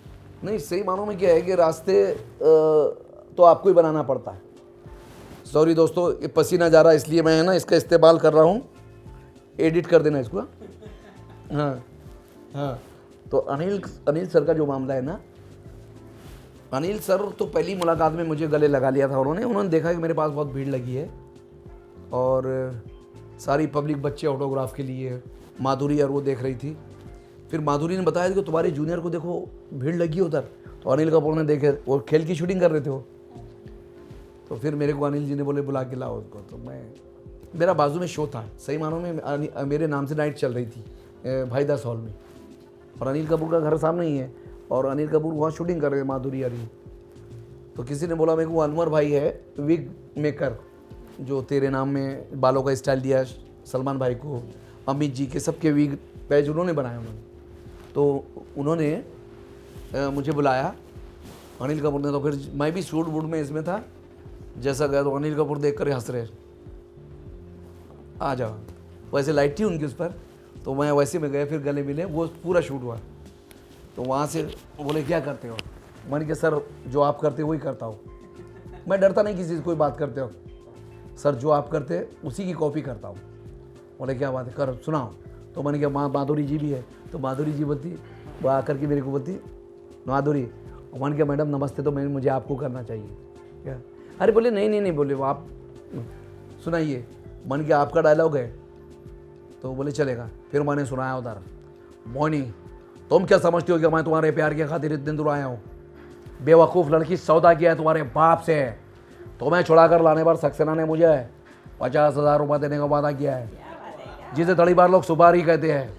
Speaker 2: नहीं, सही मानों में क्या है कि रास्ते तो आपको ही बनाना पड़ता है। सॉरी दोस्तों, ये पसीना जा रहा है इसलिए मैं है ना इसका इस्तेमाल कर रहा हूँ, एडिट कर देना इसको। हाँ, तो अनिल सर का जो मामला है ना, अनिल सर तो पहली मुलाकात में मुझे गले लगा लिया था उन्होंने देखा कि मेरे पास बहुत भीड़ लगी है और सारी पब्लिक बच्चे ऑटोग्राफ के लिए, माधुरी और वो देख रही थी। फिर माधुरी ने बताया कि तुम्हारे जूनियर को देखो भीड़ लगी उधर, तो अनिल कपूर ने देखे, वो खेल की शूटिंग कर रहे थे वो। तो फिर मेरे को अनिल जी ने बोले बुला के लाओ उसको। तो मेरा बाजू में शो था, सही मानों में मेरे नाम से नाइट चल रही थी भाईदास हॉल में, और अनिल कपूर का घर सामने ही है, और अनिल कपूर वहाँ शूटिंग कर रहे हैं माधुरी हरी। तो किसी ने बोला मेरे को अनवर भाई है विग मेकर, जो तेरे नाम में बालों का स्टाइल दिया सलमान भाई को, अमित जी के सबके विग पैच उन्होंने बनाए उन्होंने। तो उन्होंने मुझे बुलाया अनिल कपूर ने, तो फिर मैं भी शूट वूट में इसमें था। जैसा गया तो अनिल कपूर देख कर हंस रहे, आ जाओ। वैसे लाइट थी उनकी उस पर, तो मैं वैसे में गया, फिर गले मिले, वो पूरा शूट हुआ। तो वहाँ से बोले क्या करते हो, मैंने कहा सर जो आप करते हो वही करता हूँ। मैं डरता नहीं किसी से, कोई बात करते हो सर जो आप करते उसी की कॉपी करता हूँ। बोले क्या बात है, कर सुनाओ। तो मैंने कहा माधुरी जी भी है, तो माधुरी जी बोलती, वो आकर के मेरे को बोलती माधुरी, मैंने कहा मैडम नमस्ते, तो मुझे आपको करना चाहिए क्या। अरे बोले नहीं बोले वो आप सुनाइए। मैंने कहा आपका डायलॉग है, तो बोले चलेगा। फिर मैंने सुनाया उधर, मोनी तुम क्या समझती हो कि मैं तुम्हारे प्यार के खातिर इतने दूर आया हूँ, बेवकूफ़ लड़की सौदा किया है तुम्हारे बाप से, तुम्हें छुड़ा कर लाने पर सक्सेना ने मुझे 50,000 रुपये देने का वादा किया है, जिसे थोड़ी बार लोग सुपारी कहते हैं।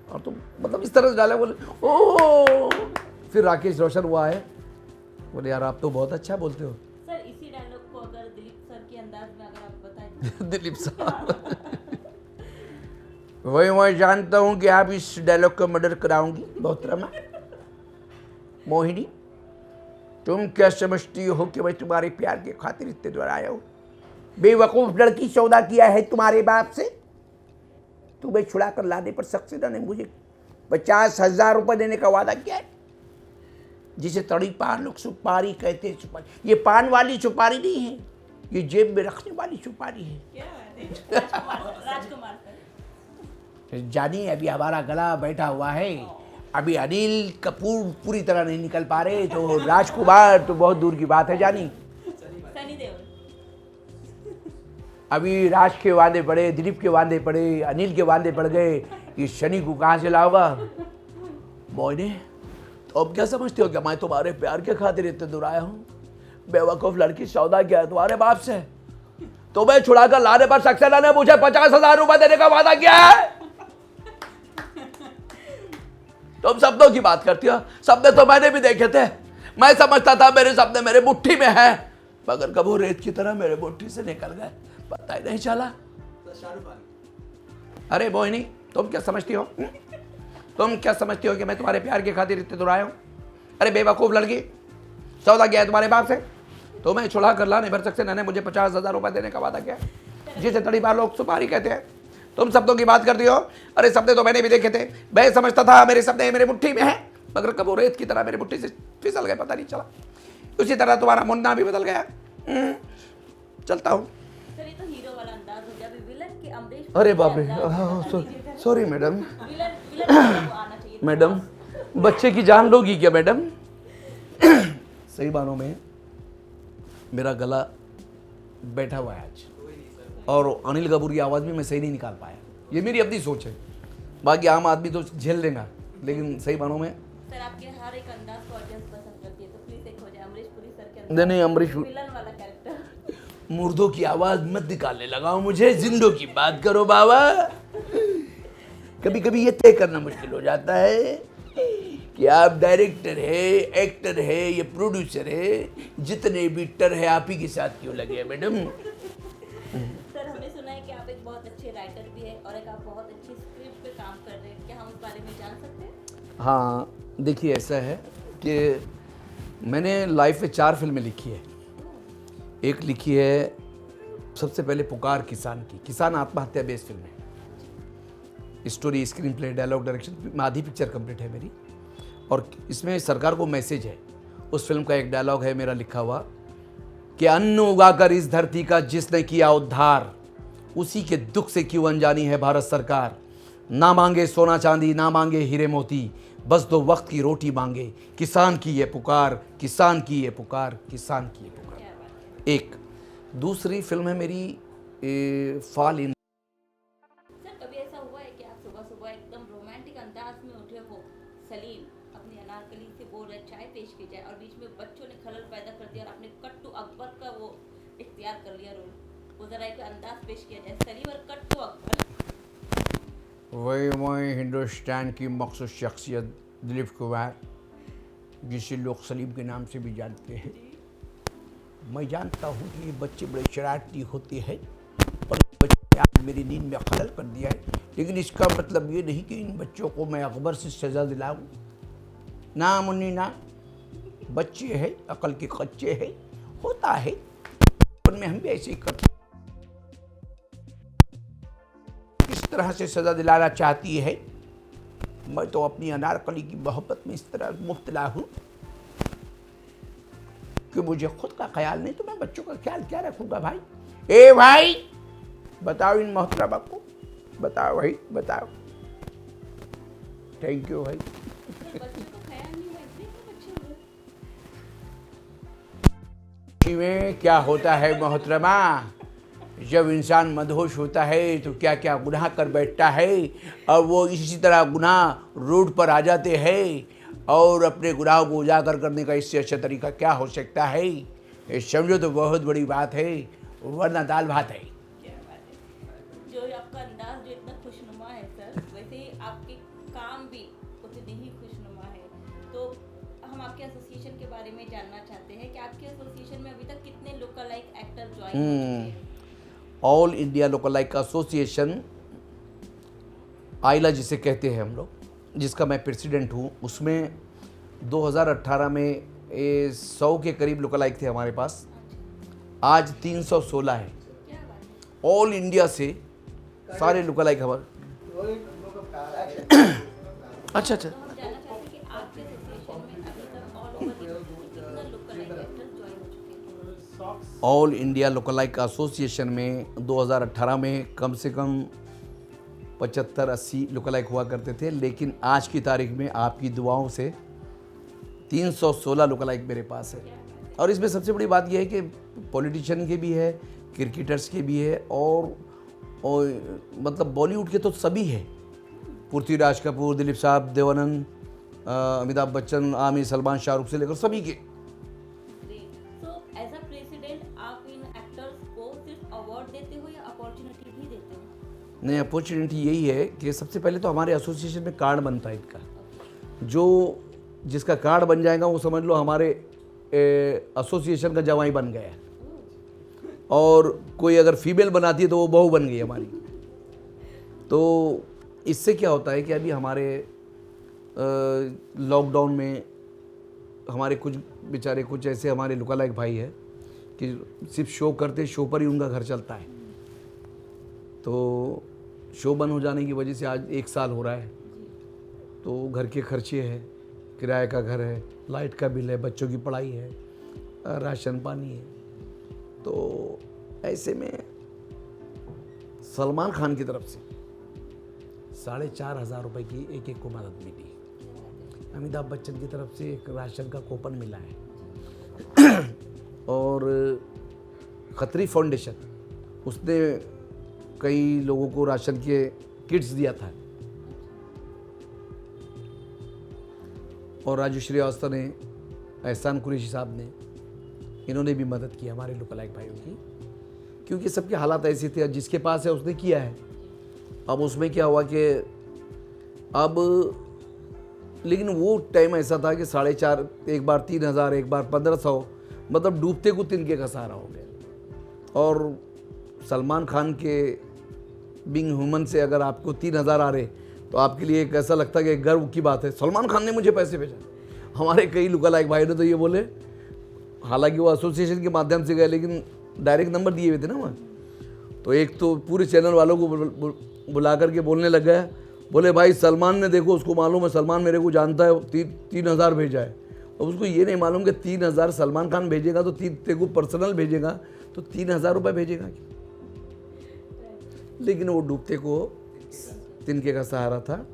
Speaker 2: और तुम मतलब इस तरह से डाले। बोले ओ, फिर राकेश रोशन हुआ है, बोले यार आप तो बहुत अच्छा बोलते हो।
Speaker 1: सर इसी डायलॉग को अगर दिलीप सर के अंदाज में अगर आप बताएं।
Speaker 2: दिलीप साहब वही मैं जानता हूँ कि आप इस डायलॉग का मर्डर कराऊंगी मोहतरमा मोहिनी। तुम क्या समझती हो कि मैं तुम्हारे प्यार के खातिर इतने दूर आया हूँ, बेवकूफ़ लड़की सौदा किया है तुम्हारे बाप से, तुम्हें छुड़ा कर लाने पर सक्सेना ने मुझे 50,000 रुपये देने का वादा किया है, जिसे तड़ी पान लोग सुपारी कहते हैं। सुपारी ये पान वाली सुपारी नहीं है, ये जेब में रखने वाली सुपारी है।
Speaker 1: क्या बात है, राजकुमार सर।
Speaker 2: जानी अभी हमारा गला बैठा हुआ है, अभी अनिल कपूर पूरी तरह नहीं निकल पा रहे, तो राजकुमार तो बहुत दूर की बात है। जानी
Speaker 1: सनी देओल,
Speaker 2: अभी राज के वादे पड़े, दिलीप के वादे पड़े, अनिल के वादे पड़ गए, ये शनि को कहाँ से लाऊंगा। मोइने तो अब क्या समझते हो कि मैं तुम्हारे प्यार के खातिर इतने दूर आया हूँ, बेवकूफ़ लड़की सौदा किया है तुम्हारे बाप से, तुम्हें छुड़ा कर लाने पर सक्सेना ने मुझे 50,000 रुपये देने का वादा किया है। तुम सपनों की बात करती हो, सपने तो मैंने भी देखे थे, मैं समझता था मेरे सपने मेरे मुट्ठी में है, मगर कब वो रेत की तरह मेरे मुट्ठी से निकल गए, पता ही नहीं चला। अरे मोहिनी तुम क्या समझती हो, तुम क्या समझती हो कि मैं तुम्हारे प्यार के खातिर इतने दूर आया हूँ। अरे बेवकूफ़ लड़की सौदा किया है तुम्हारे बाप से, तुम्हें छुड़ा कर लाने भर सक्सेना ने मुझे 50,000 रुपये देने का वादा किया, जिसे तड़ी बार लोग सुपारी कहते हैं। तुम सपनों की बात करती हो, अरे सपने तो मैंने भी देखे थे, मैं समझता था मेरे सपने मेरे मुट्ठी में है, मगर कब वो रेत की तरह मेरी मुट्ठी से फिसल गए पता नहीं चला। उसी तरह तुम्हारा मुन्ना भी बदल गया। चलता हूँ।
Speaker 1: सर ये तो हीरो वाला अंदाज हो गया, अभी विलन के अमरीश।
Speaker 2: अरे बाप रे, सॉरी मैडम।
Speaker 1: विलन विलन को आना चाहिए।
Speaker 2: मैडम बच्चे की जान लोगी क्या मैडम। सही मानों में मेरा गला बैठा हुआ है आज, और अनिल कपूर की आवाज़ भी मैं सही नहीं निकाल पाया, ये मेरी अपनी सोच है, बाकी आम आदमी तो झेल लेगा, लेकिन सही मानों में
Speaker 1: सर आपके हर एक अंदाज को ऑडियंस पसंद करती है, तो प्लीज एक हो जाए अमरीश पुरी सर के अंदाज।
Speaker 2: नहीं अमरीश
Speaker 1: विलन वाला कैरेक्टर।
Speaker 2: मुर्दों की आवाज़ मत निकालने लगाओ मुझे, जिंदों की बात करो बाबा। कभी कभी ये तय करना मुश्किल हो जाता है कि आप डायरेक्टर है, एक्टर है, ये प्रोड्यूसर है, जितने भी टर है आप ही के साथ क्यों लगे हैं मैडम।
Speaker 1: सर हमने सुना है कि आप एक बहुत अच्छे राइटर भी हैं और एक आप बहुत अच्छी स्क्रिप्ट पे काम कर रहे हैं, क्या हम उस बारे में जान सकते हैं।
Speaker 2: हाँ देखिए ऐसा है कि मैंने लाइफ में 4 फिल्में लिखी है। एक लिखी है सबसे पहले पुकार किसान की, किसान आत्महत्या बेस्ड फिल्म है, story screenplay dialogue direction आधी पिक्चर कंप्लीट है मेरी, और इसमें सरकार को मैसेज है। उस फिल्म का एक डायलॉग है मेरा लिखा हुआ कि अन्न उगाकर इस धरती का जिसने किया उद्धार, उसी के दुख से क्यों अनजानी है भारत सरकार। ना मांगे सोना चांदी, ना मांगे हीरे मोती, बस 2 वक्त की रोटी मांगे, किसान की ये पुकार, किसान की ये पुकार, किसान की ये पुकार। एक दूसरी फिल्म है मेरी फॉल इन।
Speaker 1: सर कभी ऐसा हुआ है कि आप सुबह सुबह एकदम रोमांटिक अंदाज में उठे हो, सलीम अपनी अनारकली से बोल रहे चाय पेश की जाए और बीच में बच्चों ने खलल पैदा कर दिया और आपने कट्टू अकबर का वो इख्तियार कर लिया रोल, वो जरा एक अंदाज पेश किया जाए, सलीम और कट्टू अकबर।
Speaker 2: वही हिंदुस्तान की मखसूस शख्सियत दिलीप कुमार, जिसे लोग सलीम के नाम से भी जानते हैं। मैं जानता हूँ कि ये बच्चे बड़े शरारती होते हैं और बच्चे आज मेरी नींद में खलल कर दिया है, लेकिन इसका मतलब ये नहीं कि इन बच्चों को मैं अकबर से सज़ा दिलाऊँ। ना मुन्नी ना, बच्चे हैं, अकल के कच्चे हैं, होता है, उनमें हम भी ऐसे ही करते। किस तरह से सज़ा दिलाना चाहती है, मैं तो अपनी अनारकली की मोहब्बत में इस तरह मुब्तला हूँ कि मुझे खुद का ख्याल नहीं, तो मैं बच्चों का ख्याल क्या रखूँगा भाई। ए भाई, बताओ इन मोहतरमा को, बताओ भाई, बताओ। थैंक यू भाई।
Speaker 1: बच्चों को ख्याल नहीं है, इतने क्यों बच्चे हो गए?
Speaker 2: में क्या होता है मोहतरमा, जब इंसान मदहोश होता है तो क्या क्या गुनाह कर बैठता है, और वो इसी तरह गुनाह रोड पर आ जाते हैं, और अपने गुनाह को उजागर करने का इससे अच्छा तरीका क्या हो सकता है। ये समझो तो बहुत बड़ी बात है, वरना दाल भात है।
Speaker 1: क्या बात है। जो आपका अंदाज जो इतना खुशनुमा है सर, वैसे ही आपके काम भी उतने ही खुशनुमा है। तो हम आपके एसोसिएशन के बारे में जानना चाहते हैं कि आपके एसोसिएशन में अभी तक कितने लोकल लाइक एक्टर ज्वाइन हो चुके हैं?
Speaker 2: All India local like association, AILA जिसे कहते हैं हम लोग, जिसका मैं प्रेसिडेंट हूँ, उसमें 2018 में 100 के करीब लोकल लाइक थे हमारे पास। आज 316 है।
Speaker 1: क्या बात है।
Speaker 2: ऑल इंडिया से सारे लोकल लाइक हमारे। अच्छा अच्छा।
Speaker 1: तो हम जानना चाहते हैं कि आपके एसोसिएशन में अभी तक ऑल ओवर कितना लोकल लाइक एक्टर ज्वाइन हो चुके हैं?
Speaker 2: All India local like association में 2018 में कम से कम 75-80 लोकल लाइक हुआ करते थे, लेकिन आज की तारीख में आपकी दुआओं से 316 लोकल लाइक मेरे पास है। और इसमें सबसे बड़ी बात यह है कि पॉलिटिशियन के भी है, क्रिकेटर्स के भी है, और मतलब बॉलीवुड के तो सभी है। पृथ्वीराज कपूर, दिलीप साहब, देवानंद, अमिताभ बच्चन, आमिर, सलमान, शाहरुख से लेकर सभी के।
Speaker 1: सो एज अ प्रेसिडेंट आप इन एक्टर्स को सिर्फ अवार्ड देते हो या अपॉर्चुनिटी भी देते हो?
Speaker 2: नहीं, अपॉर्चुनिटी यही है कि सबसे पहले तो हमारे एसोसिएशन में कार्ड बनता है इनका। जो जिसका कार्ड बन जाएगा वो समझ लो हमारे एसोसिएशन का जवाई बन गया है। और कोई अगर फीमेल बनाती है तो वो बहू बन गई हमारी। तो इससे क्या होता है कि अभी हमारे लॉकडाउन में हमारे कुछ बेचारे कुछ ऐसे हमारे लुका लाइक भाई है कि सिर्फ शो करते, शो पर ही उनका घर चलता है। तो शो बंद हो जाने की वजह से आज 1 साल हो रहा है, तो घर के खर्चे हैं, किराए का घर है, लाइट का बिल है, बच्चों की पढ़ाई है, राशन पानी है। तो ऐसे में सलमान खान की तरफ से 4,500 रुपये की एक को मदद मिली। अमिताभ बच्चन की तरफ से एक राशन का कूपन मिला है। और खत्री फाउंडेशन, उसने कई लोगों को राशन के किट्स दिया था। और राजू श्रीवास्तव ने, एहसान कुरैशी साहब ने, इन्होंने भी मदद की हमारे लुकलाइक भाइयों की, क्योंकि सबके हालात ऐसे थे। जिसके पास है उसने किया है। अब उसमें क्या हुआ कि अब, लेकिन वो टाइम ऐसा था कि 4,500, एक बार 3,000, एक बार 1,500, मतलब डूबते को तिनके का सहारा हो गया। और सलमान खान के बिंग ह्यूमन से अगर आपको 3,000 आ रहे तो आपके लिए एक ऐसा लगता है कि गर्व की बात है, सलमान खान ने मुझे पैसे भेजा। हमारे कई लुकालाइक भाई ने तो ये बोले, हालांकि वो एसोसिएशन के माध्यम से गए, लेकिन डायरेक्ट नंबर दिए हुए थे ना वहाँ। तो एक तो पूरे चैनल वालों को बुला करके बोलने लग गया, बोले भाई सलमान ने, देखो उसको मालूम है, सलमान मेरे को जानता है, 3,000 भेजा है। अब उसको ये नहीं मालूम कि 3,000 सलमान खान भेजेगा तो तेरे को पर्सनल भेजेगा तो 3,000 रुपये भेजेगा। लेकिन वो डूबते को तिनके का सहारा था,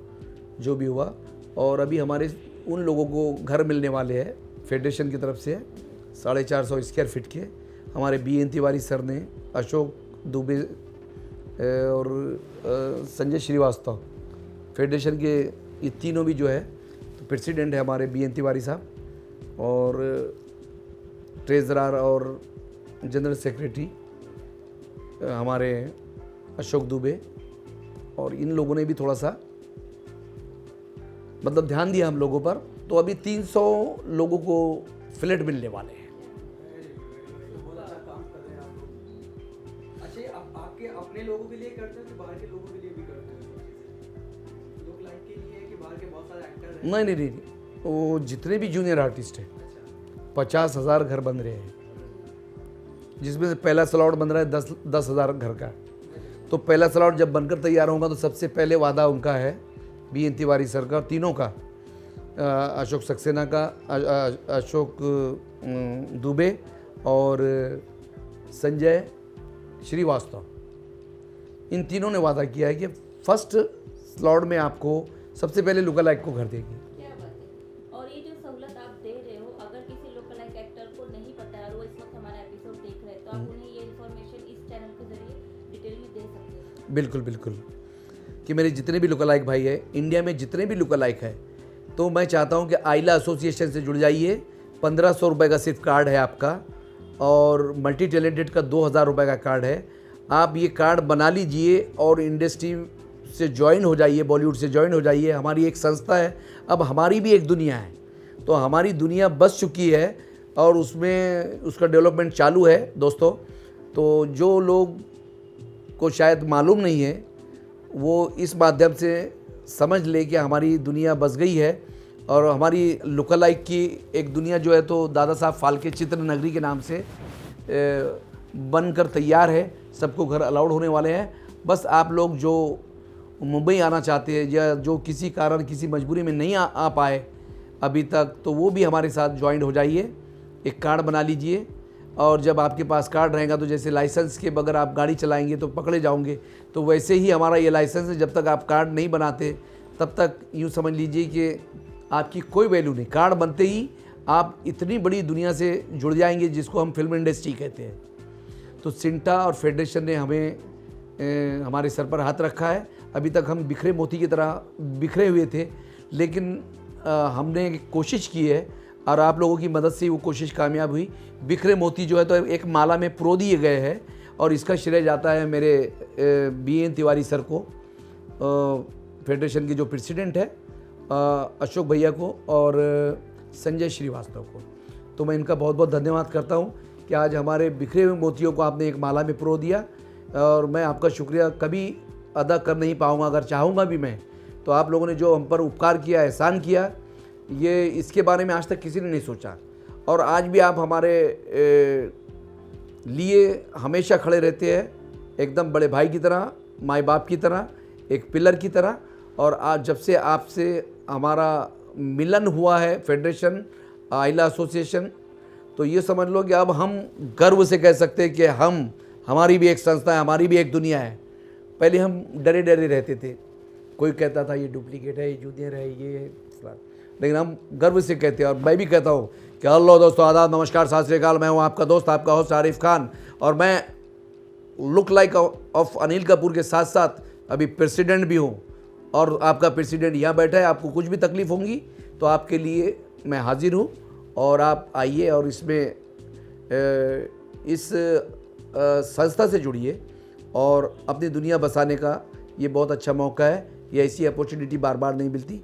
Speaker 2: जो भी हुआ। और अभी हमारे उन लोगों को घर मिलने वाले हैं फेडरेशन की तरफ से, 450 स्क्वायर फीट के। हमारे BN तिवारी सर ने, अशोक दुबे और संजय श्रीवास्तव, फेडरेशन के ये तीनों भी जो है, तो प्रेसिडेंट है हमारे BN तिवारी साहब, और ट्रेजरर और जनरल सेक्रेटरी हमारे अशोक दुबे। और इन लोगों ने भी थोड़ा सा मतलब ध्यान दिया हम लोगों पर, तो अभी 300 लोगों को फ्लैट मिलने वाले हैं।
Speaker 3: बहुत अच्छा काम कर रहे हैं आप लोग। अच्छा, आप आपके अपने लोगों के लिए करते हो कि बाहर के लोगों के लिए भी करते हो? लोग लाइक के लिए कि बाहर के बहुत सारे एक्टर हैं?
Speaker 2: नहीं नहीं नहीं नहीं, वो जितने भी जूनियर आर्टिस्ट हैं,
Speaker 3: अच्छा,
Speaker 2: 50,000 घर बन रहे हैं, जिसमें से पहला स्लॉट बन रहा है 10,000 घर का। तो पहला स्लॉट जब बनकर तैयार होगा तो सबसे पहले वादा उनका है, बीएन तिवारी सर का, तीनों का, अशोक सक्सेना का, अशोक दुबे और संजय श्रीवास्तव, इन तीनों ने वादा किया है कि फर्स्ट स्लॉट में आपको सबसे पहले लुका लाइक को घर देगी।
Speaker 1: क्या बात है। और ये जो सहूलत आप दे रहे हो, अगर किसी लोकल एक्टर को नहीं पता है और वो इस वक्त हमारा एपिसोड देख रहे हैं, तो आप उन्हें ये इन्फॉर्मेशन इस चैनल के जरिए डिटेल में दे सकते हैं।
Speaker 2: बिल्कुल बिल्कुल, कि मेरे जितने भी लुका लाइक भाई है, इंडिया में जितने भी लुका लाइक है, तो मैं चाहता हूँ कि आइला एसोसिएशन से जुड़ जाइए। 1500 रुपये का सिर्फ कार्ड है आपका, और मल्टी टैलेंटेड का 2000 रुपये का कार्ड है। आप ये कार्ड बना लीजिए और इंडस्ट्री से ज्वाइन हो जाइए, बॉलीवुड से ज्वाइन हो जाइए। हमारी एक संस्था है, अब हमारी भी एक दुनिया है, तो हमारी दुनिया बस चुकी है और उसमें उसका डेवलपमेंट चालू है दोस्तों। तो जो लोग को शायद मालूम नहीं है, वो इस माध्यम से समझ ले कि हमारी दुनिया बस गई है और हमारी लुकालाइक की एक दुनिया जो है तो दादा साहब फाल्के चित्र नगरी के नाम से बनकर तैयार है। सबको घर अलाउड होने वाले हैं। बस आप लोग जो मुंबई आना चाहते हैं या जो किसी कारण किसी मजबूरी में नहीं आ पाए अभी तक, तो वो भी हमारे साथ ज्वाइन हो जाइए। एक कार्ड बना लीजिए, और जब आपके पास कार्ड रहेगा तो जैसे लाइसेंस के बगैर आप गाड़ी चलाएंगे तो पकड़े जाओगे, तो वैसे ही हमारा ये लाइसेंस है। जब तक आप कार्ड नहीं बनाते तब तक यूँ समझ लीजिए कि आपकी कोई वैल्यू नहीं। कार्ड बनते ही आप इतनी बड़ी दुनिया से जुड़ जाएंगे जिसको हम फिल्म इंडस्ट्री कहते हैं। तो सिंटा और फेडरेशन ने हमें हमारे सर पर हाथ रखा है। अभी तक हम बिखरे मोती की तरह बिखरे हुए थे, लेकिन हमने कोशिश की है और आप लोगों की मदद से वो कोशिश कामयाब हुई। बिखरे मोती जो है तो एक माला में पिरो दिए गए हैं, और इसका श्रेय जाता है मेरे बीएन तिवारी सर को, फेडरेशन के जो प्रेसिडेंट है, अशोक भैया को और संजय श्रीवास्तव को। तो मैं इनका बहुत बहुत धन्यवाद करता हूँ कि आज हमारे बिखरे हुए मोतियों को आपने एक माला में पिरो दिया, और मैं आपका शुक्रिया कभी अदा कर नहीं पाऊँगा। अगर चाहूँगा भी मैं, तो आप लोगों ने जो हम पर उपकार किया, एहसान किया, ये इसके बारे में आज तक किसी ने नहीं सोचा। और आज भी आप हमारे लिए हमेशा खड़े रहते हैं, एकदम बड़े भाई की तरह, माई बाप की तरह, एक पिलर की तरह। और आज जब से आपसे हमारा मिलन हुआ है, फेडरेशन आइला एसोसिएशन, तो ये समझ लो कि अब हम गर्व से कह सकते हैं कि हमारी भी एक संस्था है, हमारी भी एक दुनिया है। पहले हम डरे डरे रहते थे, कोई कहता था ये डुप्लीकेट है, ये जूनियर है, ये फलाना, लेकिन हम गर्व से कहते हैं। और मैं भी कहता हूँ कि हेलो दोस्तों, आदाब, नमस्कार, सत श्री अकाल। मैं हूँ आपका दोस्त, आपका होस्ट आरिफ खान, और मैं look like of Anil Kapoor के साथ साथ अभी प्रेसिडेंट भी हूँ। और आपका प्रेसिडेंट यहाँ बैठा है। आपको कुछ भी तकलीफ़ होंगी तो आपके लिए मैं हाजिर हूँ, और आप आइए और इसमें इस संस्था से जुड़िए, और अपनी दुनिया बसाने का ये बहुत अच्छा मौका है। ये ऐसी अपॉर्चुनिटी बार बार नहीं मिलती।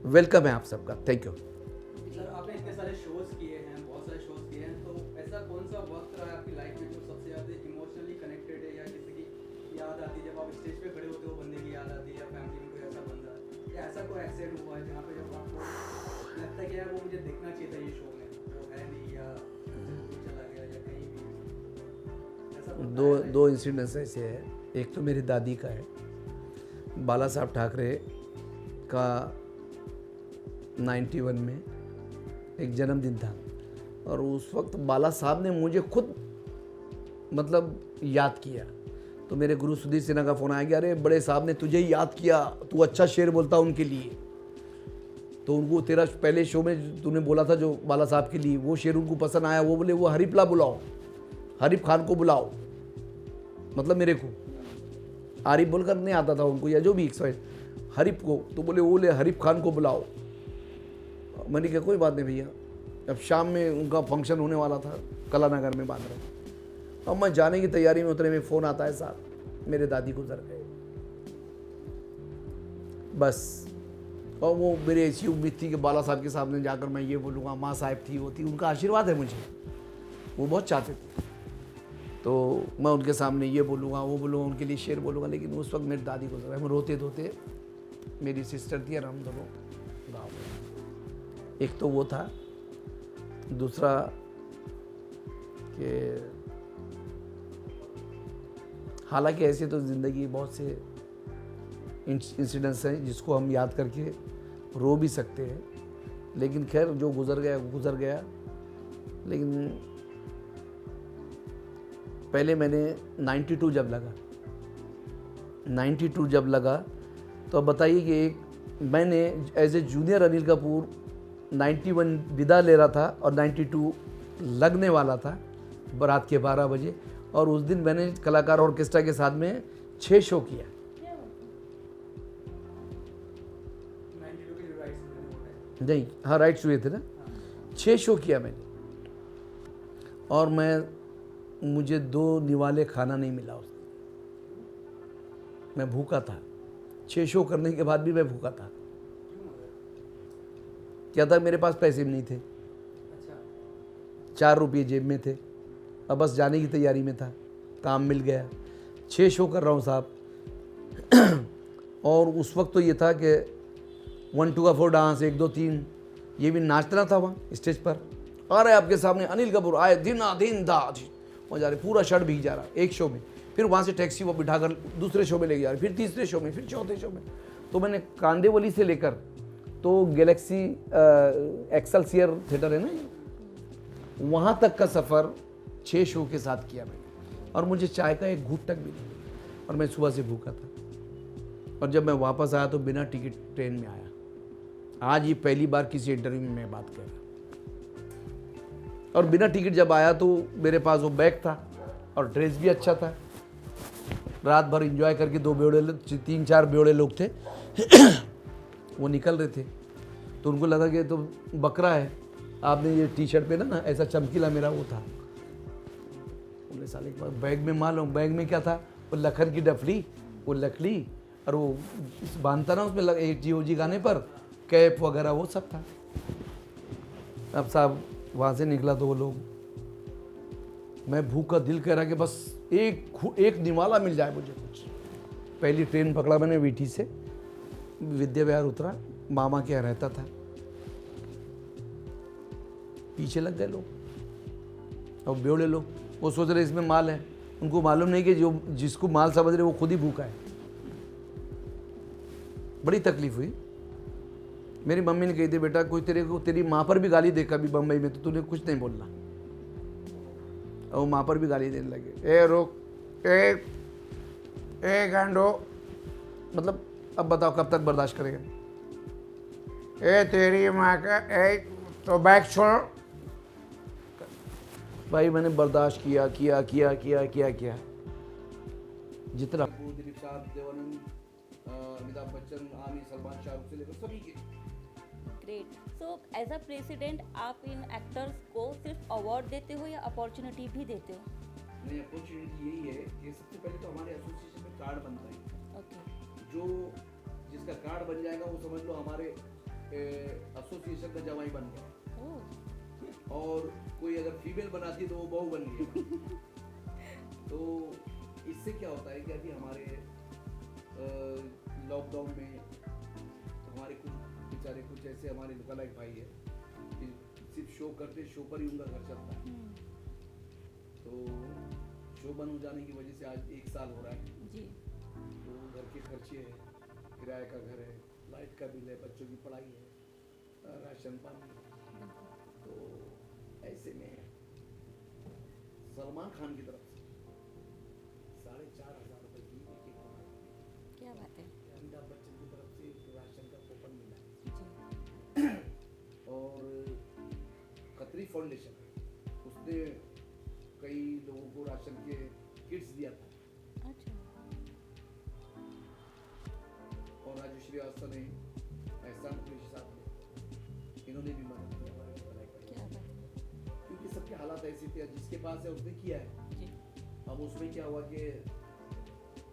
Speaker 2: वेलकम है आप सबका। Thank you.
Speaker 3: सर, आपने इतने सारे शोज किए हैं, बहुत सारे शोज किए हैं, तो ऐसा कौन सा वक्त रहा है आपकी लाइफ में जो सबसे ज़्यादा इमोशनली कनेक्टेड है, या किसी की याद आती है जब आप स्टेज पे खड़े होते हो, बंदे की याद आती है, या फैमिली में कोई ऐसा बंदा, या ऐसा कोई एक्सीडेंट हुआ है जहाँ पे जब आपको लगता है कि यार वो मुझे देखना चाहिए था ये शो में, वो है नहीं, या चला गया, या कहीं भी ऐसा?
Speaker 2: दो इंसिडेंट्स ऐसे हैं। एक तो मेरी दादी का है। बाला साहब ठाकरे का 91 में एक जन्मदिन था, और उस वक्त बाला साहब ने मुझे खुद मतलब याद किया। तो मेरे गुरु सुधीर सिन्हा का फ़ोन आया कि अरे बड़े साहब ने तुझे ही याद किया, तू अच्छा शेर बोलता उनके लिए। तो उनको तेरा पहले शो में तूने बोला था जो बाला साहब के लिए, वो शेर उनको पसंद आया। वो बोले वो हरीफला बुलाओ, हरीफ खान को बुलाओ, मतलब मेरे को आरिफ बोलकर नहीं आता था उनको, या जो भी हरीफ को। तो बोले वो ले हरीफ खान को बुलाओ। मैंने कहा कोई बात नहीं भैया। अब शाम में उनका फंक्शन होने वाला था कला नगर में बांध रहे। अब मैं जाने की तैयारी में उतरे में फ़ोन आता है, साहब मेरे दादी गुजर गए। बस और वो मेरी ऐसी उम्मीद थी कि बाला साहब के सामने जाकर मैं ये बोलूँगा, माँ साहब थी, वो थी, उनका आशीर्वाद है मुझे, वो बहुत चाहते थे। तो मैं उनके सामने ये बोलूँगा, वो बोलूँगा, उनके लिए शेर बोलूँगा, लेकिन उस वक्त मेरी दादी गुजरा। हम रोते धोते, मेरी सिस्टर थी और हम दोनों गाँव में। एक तो वो था, दूसरा कि हालांकि ऐसे तो ज़िंदगी बहुत से इंसिडेंट्स हैं जिसको हम याद करके रो भी सकते हैं, लेकिन खैर जो गुज़र गया वो गुज़र गया। लेकिन पहले मैंने 92 जब लगा तो अब बताइए कि एक मैंने as a junior Anil Kapoor 91 विदा ले रहा था और 92 लगने वाला था रात के 12 बजे, और उस दिन मैंने कलाकार ऑर्केस्ट्रा के साथ में 6 शो किया।
Speaker 3: 92 के जो राइट्स मैंने बोला है।
Speaker 2: नहीं, हाँ राइट्स हुए थे ना, 6 शो किया मैंने, और मुझे 2 निवाले खाना नहीं मिला उस दिन। मैं भूखा था, 6 शो करने के बाद भी मैं भूखा था। क्या था, मेरे पास पैसे भी नहीं थे,
Speaker 3: अच्छा
Speaker 2: 4 रुपये जेब में थे, अब बस जाने की तैयारी में था, काम मिल गया, 6 शो कर रहा हूँ साहब। और उस वक्त तो ये था कि 1 2 का 4 डांस, 1 2 3 ये भी नाचना था वहाँ स्टेज पर। आ रहे आपके सामने अनिल कपूर आए, दिन दा वहाँ जा रहे, पूरा शर्ट भीग जा रहा एक शो में, फिर वहाँ से टैक्सी वो बिठाकर दूसरे शो में लेके जा रहे, फिर तीसरे शो में, फिर चौथे शो में। तो मैंने कांदेवली से लेकर तो गैलेक्सी एक्सेलसियर थिएटर है ना, वहाँ तक का सफ़र 6 शो के साथ किया मैंने, और मुझे चाय का एक घूंट तक भी नहीं मिला, और मैं सुबह से भूखा था। और जब मैं वापस आया तो बिना टिकट ट्रेन में आया। आज ये पहली बार किसी इंटरव्यू में मैं बात कर रहा, और बिना टिकट जब आया तो मेरे पास वो बैग था और ड्रेस भी अच्छा था। रात भर एंजॉय करके 3-4 बेवड़े लोग थे वो निकल रहे थे, तो उनको लगा कि तो बकरा है, आपने ये टी शर्ट पे ना ऐसा चमकीला मेरा वो था। बोले साले के पास बैग में मालूम, बैग में क्या था, वो लखन की डफली, वो लकड़ी, और वो बांधता ना उसमें एक जी गाने पर कैप वगैरह वो सब था। अब साहब वहाँ से निकला तो वो लोग, मैं भूख का दिल कह रहा कि बस एक निवाला मिल जाए मुझे कुछ। पहली ट्रेन पकड़ा मैंने वीटी से, विद्या विहार उतरा, मामा के यहाँ रहता था, पीछे लग गए लोग, और बेवड़े लोग वो सोच रहे इसमें माल है, उनको मालूम नहीं कि जो जिसको माल समझ रहे वो खुद ही भूखा है। बड़ी तकलीफ हुई। मेरी मम्मी ने कही थी, बेटा कोई तेरी माँ पर भी गाली देखा भी बम्बई में तो तूने कुछ नहीं बोलना, और वो माँ पर भी गाली देने लगे, ए रोक, ए गांडो, मतलब अब बताओ कब तक बर्दाश्त करेगा। ए तेरी माँ का, ए तो बैग छोड़। भाई मैंने बर्दाश्त किया जितना दिलीप साहब, देवानंद, अमिताभ बच्चन, आमिर, सलमान, शाहरुख से लेकर सभी के।
Speaker 1: Great. So as a president आप इन एक्टर्स को सिर्फ अवार्ड देते हो या अपॉर्चुनिटी भी देते हो?
Speaker 2: नहीं, अपॉर्चुनिटी यही है कि सबसे पहले तो हमारे एसोसिएशन में कार्ड बनता है।
Speaker 1: ओके।
Speaker 2: जो जिसका कार्ड बन जाएगा वो समझ लो हमारे एसोसिएशन का जवाई बन गया।
Speaker 1: ओह।
Speaker 2: और कोई अगर फीमेल बनाती है तो वो बहू बन गई। तो इससे क्या होता है कि अभी हमारे लॉकडाउन में हमारे कुछ बेचारे कुछ ऐसे हमारे लुकालाइक भाई है कि सिर्फ शो करते, शो पर ही उनका घर चलता है। तो शो बंद हो जाने की वजह से आज 1 साल हो रहा है
Speaker 1: जी।
Speaker 2: तो घर के खर्चे हैं, किराए का घर है, लाइट का बिल है, बच्चों की पढ़ाई है, राशन पानी। तो ऐसे में सलमान खान की तरफ से 4,500 रुपए की एक
Speaker 1: क्या बात है।
Speaker 2: अमिताभ बच्चन की तरफ से राशन का कूपन मिला है।
Speaker 1: जी।
Speaker 2: और खत्री फाउंडेशन उसने कई लोगों को राशन के किट्स दिया था।
Speaker 1: अच्छा।
Speaker 2: और राजू श्रीवास्तव ने, एहसान पुलिस साहब ने, इन्होंने भी मदद की हमारे पढ़ाई पर।
Speaker 1: क्या बात है।
Speaker 2: क्योंकि सबके हालात ऐसे थे, जिसके पास है उसने किया है।
Speaker 1: जी।
Speaker 2: अब उसमें क्या हुआ कि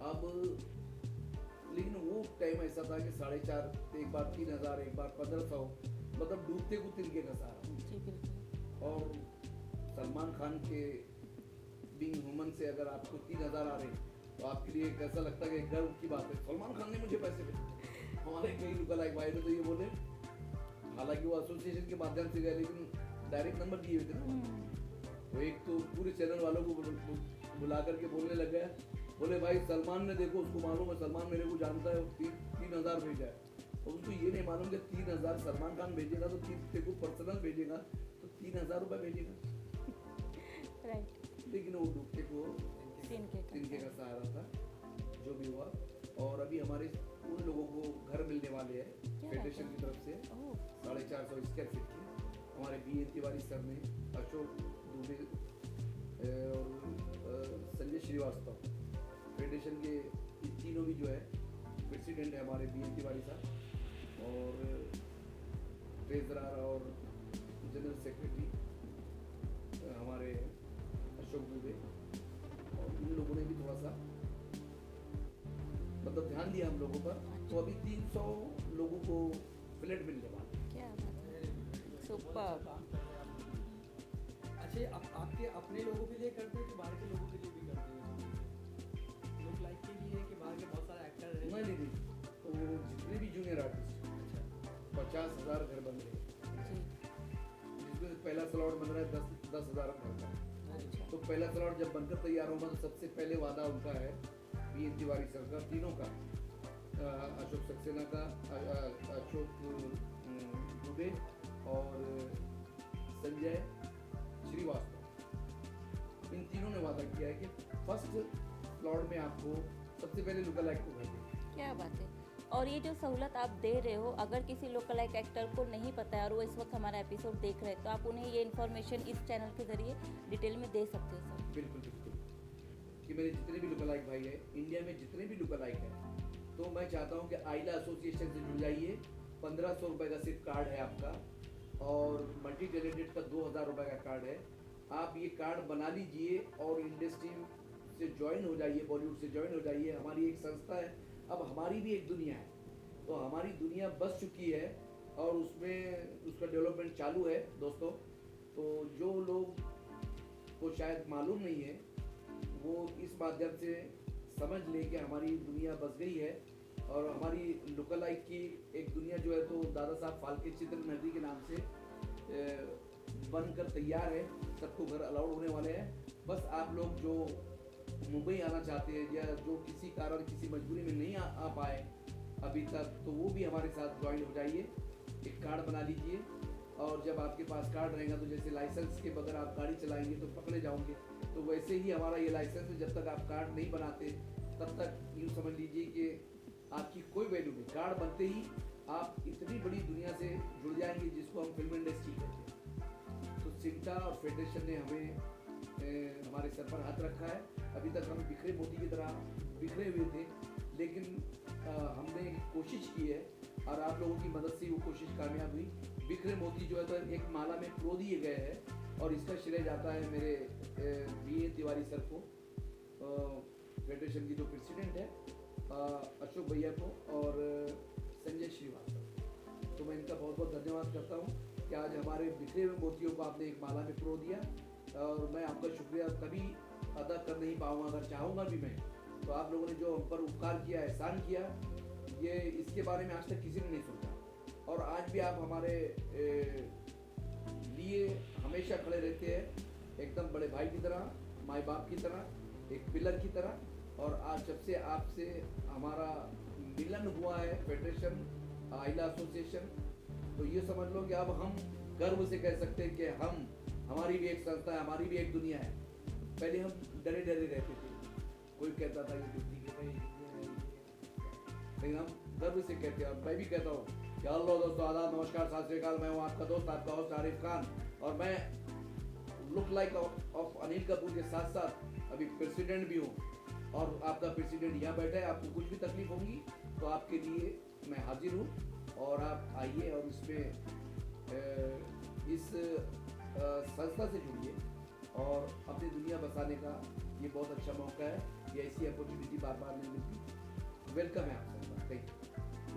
Speaker 2: अब लेकिन वो टाइम ऐसा था कि 4.5, एक बार 3,000, एक बार 1,500, मतलब डूबते को तिनके का सहारा।
Speaker 1: जी बिल्कुल।
Speaker 2: और सलमान खान के बीइंग ह्यूमन से अगर आपको 3,000 आ रहे हैं तो आपके लिए कैसा लगता है कि गर्व की बात है, सलमान खान ने मुझे पैसे भेजे। हमारे कई लुकालाइक भाई ने तो ये बोले, हालांकि वो एसोसिएशन के माध्यम से गए लेकिन डायरेक्ट नंबर दिए हुए थे ना। तो एक तो पूरे चैनल वालों को बुला करके बोलने लग गया, बोले भाई सलमान ने, देखो उसको मालूम है, सलमान मेरे को जानता है, 3,000 भेजा है। और उसको ये नहीं मालूम कि 3,000 सलमान खान भेजेगा तो तेरे को पर्सनल भेजेगा तो 3,000 रुपये भेजेगा।
Speaker 1: राइट।
Speaker 2: लेकिन वो डूबते को तिनके का सहारा था, जो भी हुआ। और अभी हमारे उन लोगों को घर मिलने वाले हैं फेडरेशन की तरफ से 450 स्क्वायर फीट की। हमारे BN तिवारी सर ने, अशोक दुबे और संजय श्रीवास्तव, फेडरेशन के ये तीनों भी जो है प्रेसिडेंट है हमारे BN तिवारी साहब, और ट्रेजरर और जनरल सेक्रेटरी हमारे अशोक दुबे, और इन लोगों ने भी थोड़ा सा मतलब ध्यान दिया हम लोगों पर। तो अभी 300 लोगों को फ्लैट मिलने वाला।
Speaker 1: क्या बात है, सुपर।
Speaker 3: अच्छा, आपके अपने लोगों के लिए करते हैं कि बाहर के लोगों के लिए भी करते हैं? लोग लाइक के लिए कि बाहर के बहुत सारे एक्टर हैं?
Speaker 2: नहीं, तो जितने भी जूनियर आर्टिस्ट 50,000 घर बन रहे हैं, जिसमें पहला स्लॉट बन रहा है 10,000 घर का। तो पहला स्लॉट जब बनकर तैयार होगा तो सबसे पहले वादा उनका है BN तिवारी सर का, तीनों का, अशोक सक्सेना का, अशोक दुबे और संजय श्रीवास्तव, इन तीनों ने वादा किया है कि फर्स्ट स्लॉट में आपको सबसे पहले लुकालाइक को भेजेंगे।
Speaker 1: क्या बात है। और ये जो सहूलत आप दे रहे हो, अगर किसी लोकलाइक एक्टर को नहीं पता है और वो इस वक्त हमारा एपिसोड देख रहे हैं, तो आप उन्हें ये इन्फॉर्मेशन इस चैनल के जरिए डिटेल में दे सकते हो सर।
Speaker 2: बिल्कुल कि मेरे जितने भी लुकालाइक भाई है, इंडिया में जितने भी लुकालाइक है, तो मैं चाहता हूँ कि आइला एसोसिएशन से जुड़ जाइए। 1,500 रुपये का सिर्फ कार्ड है आपका, और मल्टी टैलेंटेड का 2,000 रुपये का कार्ड है। आप ये कार्ड बना लीजिए और इंडस्ट्री से ज्वाइन हो जाइए, बॉलीवुड से ज्वाइन हो जाइए। हमारी एक संस्था है, अब हमारी भी एक दुनिया है, तो हमारी दुनिया बस चुकी है और उसमें उसका डेवलपमेंट चालू है दोस्तों। तो जो लोग को शायद मालूम नहीं है, वो इस माध्यम से समझ लें कि हमारी दुनिया बस गई है, और हमारी लुकालाइक की एक दुनिया जो है तो दादा साहब फाल्के चित्र नगरी के नाम से बनकर तैयार है। सबको घर अलाउड होने वाले हैं। बस आप लोग जो मुंबई आना चाहते हैं या जो किसी कारण किसी मजबूरी में नहीं आ पाए अभी तक, तो वो भी हमारे साथ ज्वाइन हो जाइए। एक कार्ड बना लीजिए, और जब आपके पास कार्ड रहेगा तो जैसे लाइसेंस के बगैर आप गाड़ी चलाएंगे तो पकड़े जाओगे, तो वैसे ही हमारा ये लाइसेंस है। जब तक आप कार्ड नहीं बनाते तब तक यूँ समझ लीजिए कि आपकी कोई वैल्यू नहीं। कार्ड बनते ही आप इतनी बड़ी दुनिया से जुड़ जाएंगे जिसको हम फिल्म इंडस्ट्री कहते हैं। तो सिमटा और फेडरेशन ने हमें हमारे सर पर हाथ रखा है। अभी तक हम बिखरे मोती की तरह बिखरे हुए थे, लेकिन हमने कोशिश की है और आप लोगों की मदद से वो कोशिश कामयाब हुई। बिखरे मोती जो है तो एक माला में प्रो दिए गए हैं, और इसका श्रेय जाता है मेरे BN तिवारी सर को, फेडरेशन की जो प्रेसिडेंट है, अशोक भैया को, और संजय श्रीवास्तव। तो मैं इनका बहुत बहुत धन्यवाद करता हूँ कि आज हमारे बिखरे हुए मोतियों को आपने एक माला में प्रो दिया, और मैं आपका शुक्रिया कभी अदा कर नहीं पाऊँगा। अगर चाहूँगा भी मैं, तो आप लोगों ने जो हम पर उपकार किया, एहसान किया, ये इसके बारे में आज तक किसी ने नहीं सोचा। और आज भी आप हमारे लिए हमेशा खड़े रहते हैं, एकदम बड़े भाई की तरह, माई बाप की तरह, एक पिलर की तरह। और आज जब से आपसे हमारा मिलन हुआ है, फेडरेशन आइला एसोसिएशन, तो ये समझ लो कि अब हम गर्व से कह सकते हैं कि हमारी भी एक संस्था है, हमारी भी एक दुनिया है। पहले हम डरे डरे रहते थे, कोई कहता था ये दुनिया है, लेकिन हम गर्व से कहते हैं। और मैं भी कहता हूँ कि हेलो दोस्तों, आदाब, नमस्कार, सत श्री अकाल। मैं हूँ आपका दोस्त, आपका होस्ट आरिफ खान, और मैं look like of Anil Kapoor के साथ साथ अभी प्रेसिडेंट भी हूँ। और आपका प्रेसिडेंट यहाँ बैठा है। आपको कुछ भी तकलीफ होगी तो आपके लिए मैं हाजिर हूँ, और आप आइए और इसमें इस संस्था से जुड़िए और अपनी दुनिया बसाने का ये बहुत अच्छा मौका है। ये ऐसी अपॉर्चुनिटी बार बार नहीं मिलती। वेलकम है आप सबका। कहीं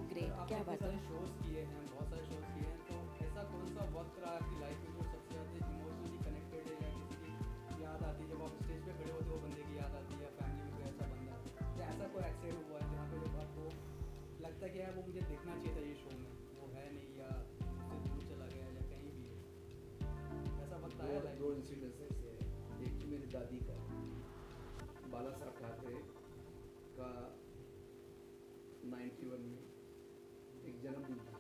Speaker 1: ग्रेट,
Speaker 3: आपने
Speaker 1: क्या
Speaker 3: इतने
Speaker 1: बात
Speaker 3: सारे
Speaker 1: है।
Speaker 3: शोज किए हैं, बहुत सारे शोज किए हैं, तो ऐसा कौन सा वक्त रहा आपकी लाइफ में जो सबसे ज़्यादा इमोशनली कनेक्टेड है, या किसी की याद आती है जब आप स्टेज पे खड़े होते हो, वो बंदे की याद आती है, या फैमिली में कोई ऐसा बंदा है, या ऐसा कोई एक्सीडेंट हुआ है जहाँ पे जब आपको लगता है कि यार वो मुझे देखना चाहिए था ये शो में, वो है नहीं, या मुझसे दूर चला गया, या कहीं भी है, ऐसा वक्त आया
Speaker 2: दो
Speaker 3: लाइफ
Speaker 2: दो
Speaker 3: में?
Speaker 2: इंसिडेंट्स ऐसे हैं। एक तो मेरी दादी का, बाला साहब ठाकरे का 91 में एक जन्मदिन था,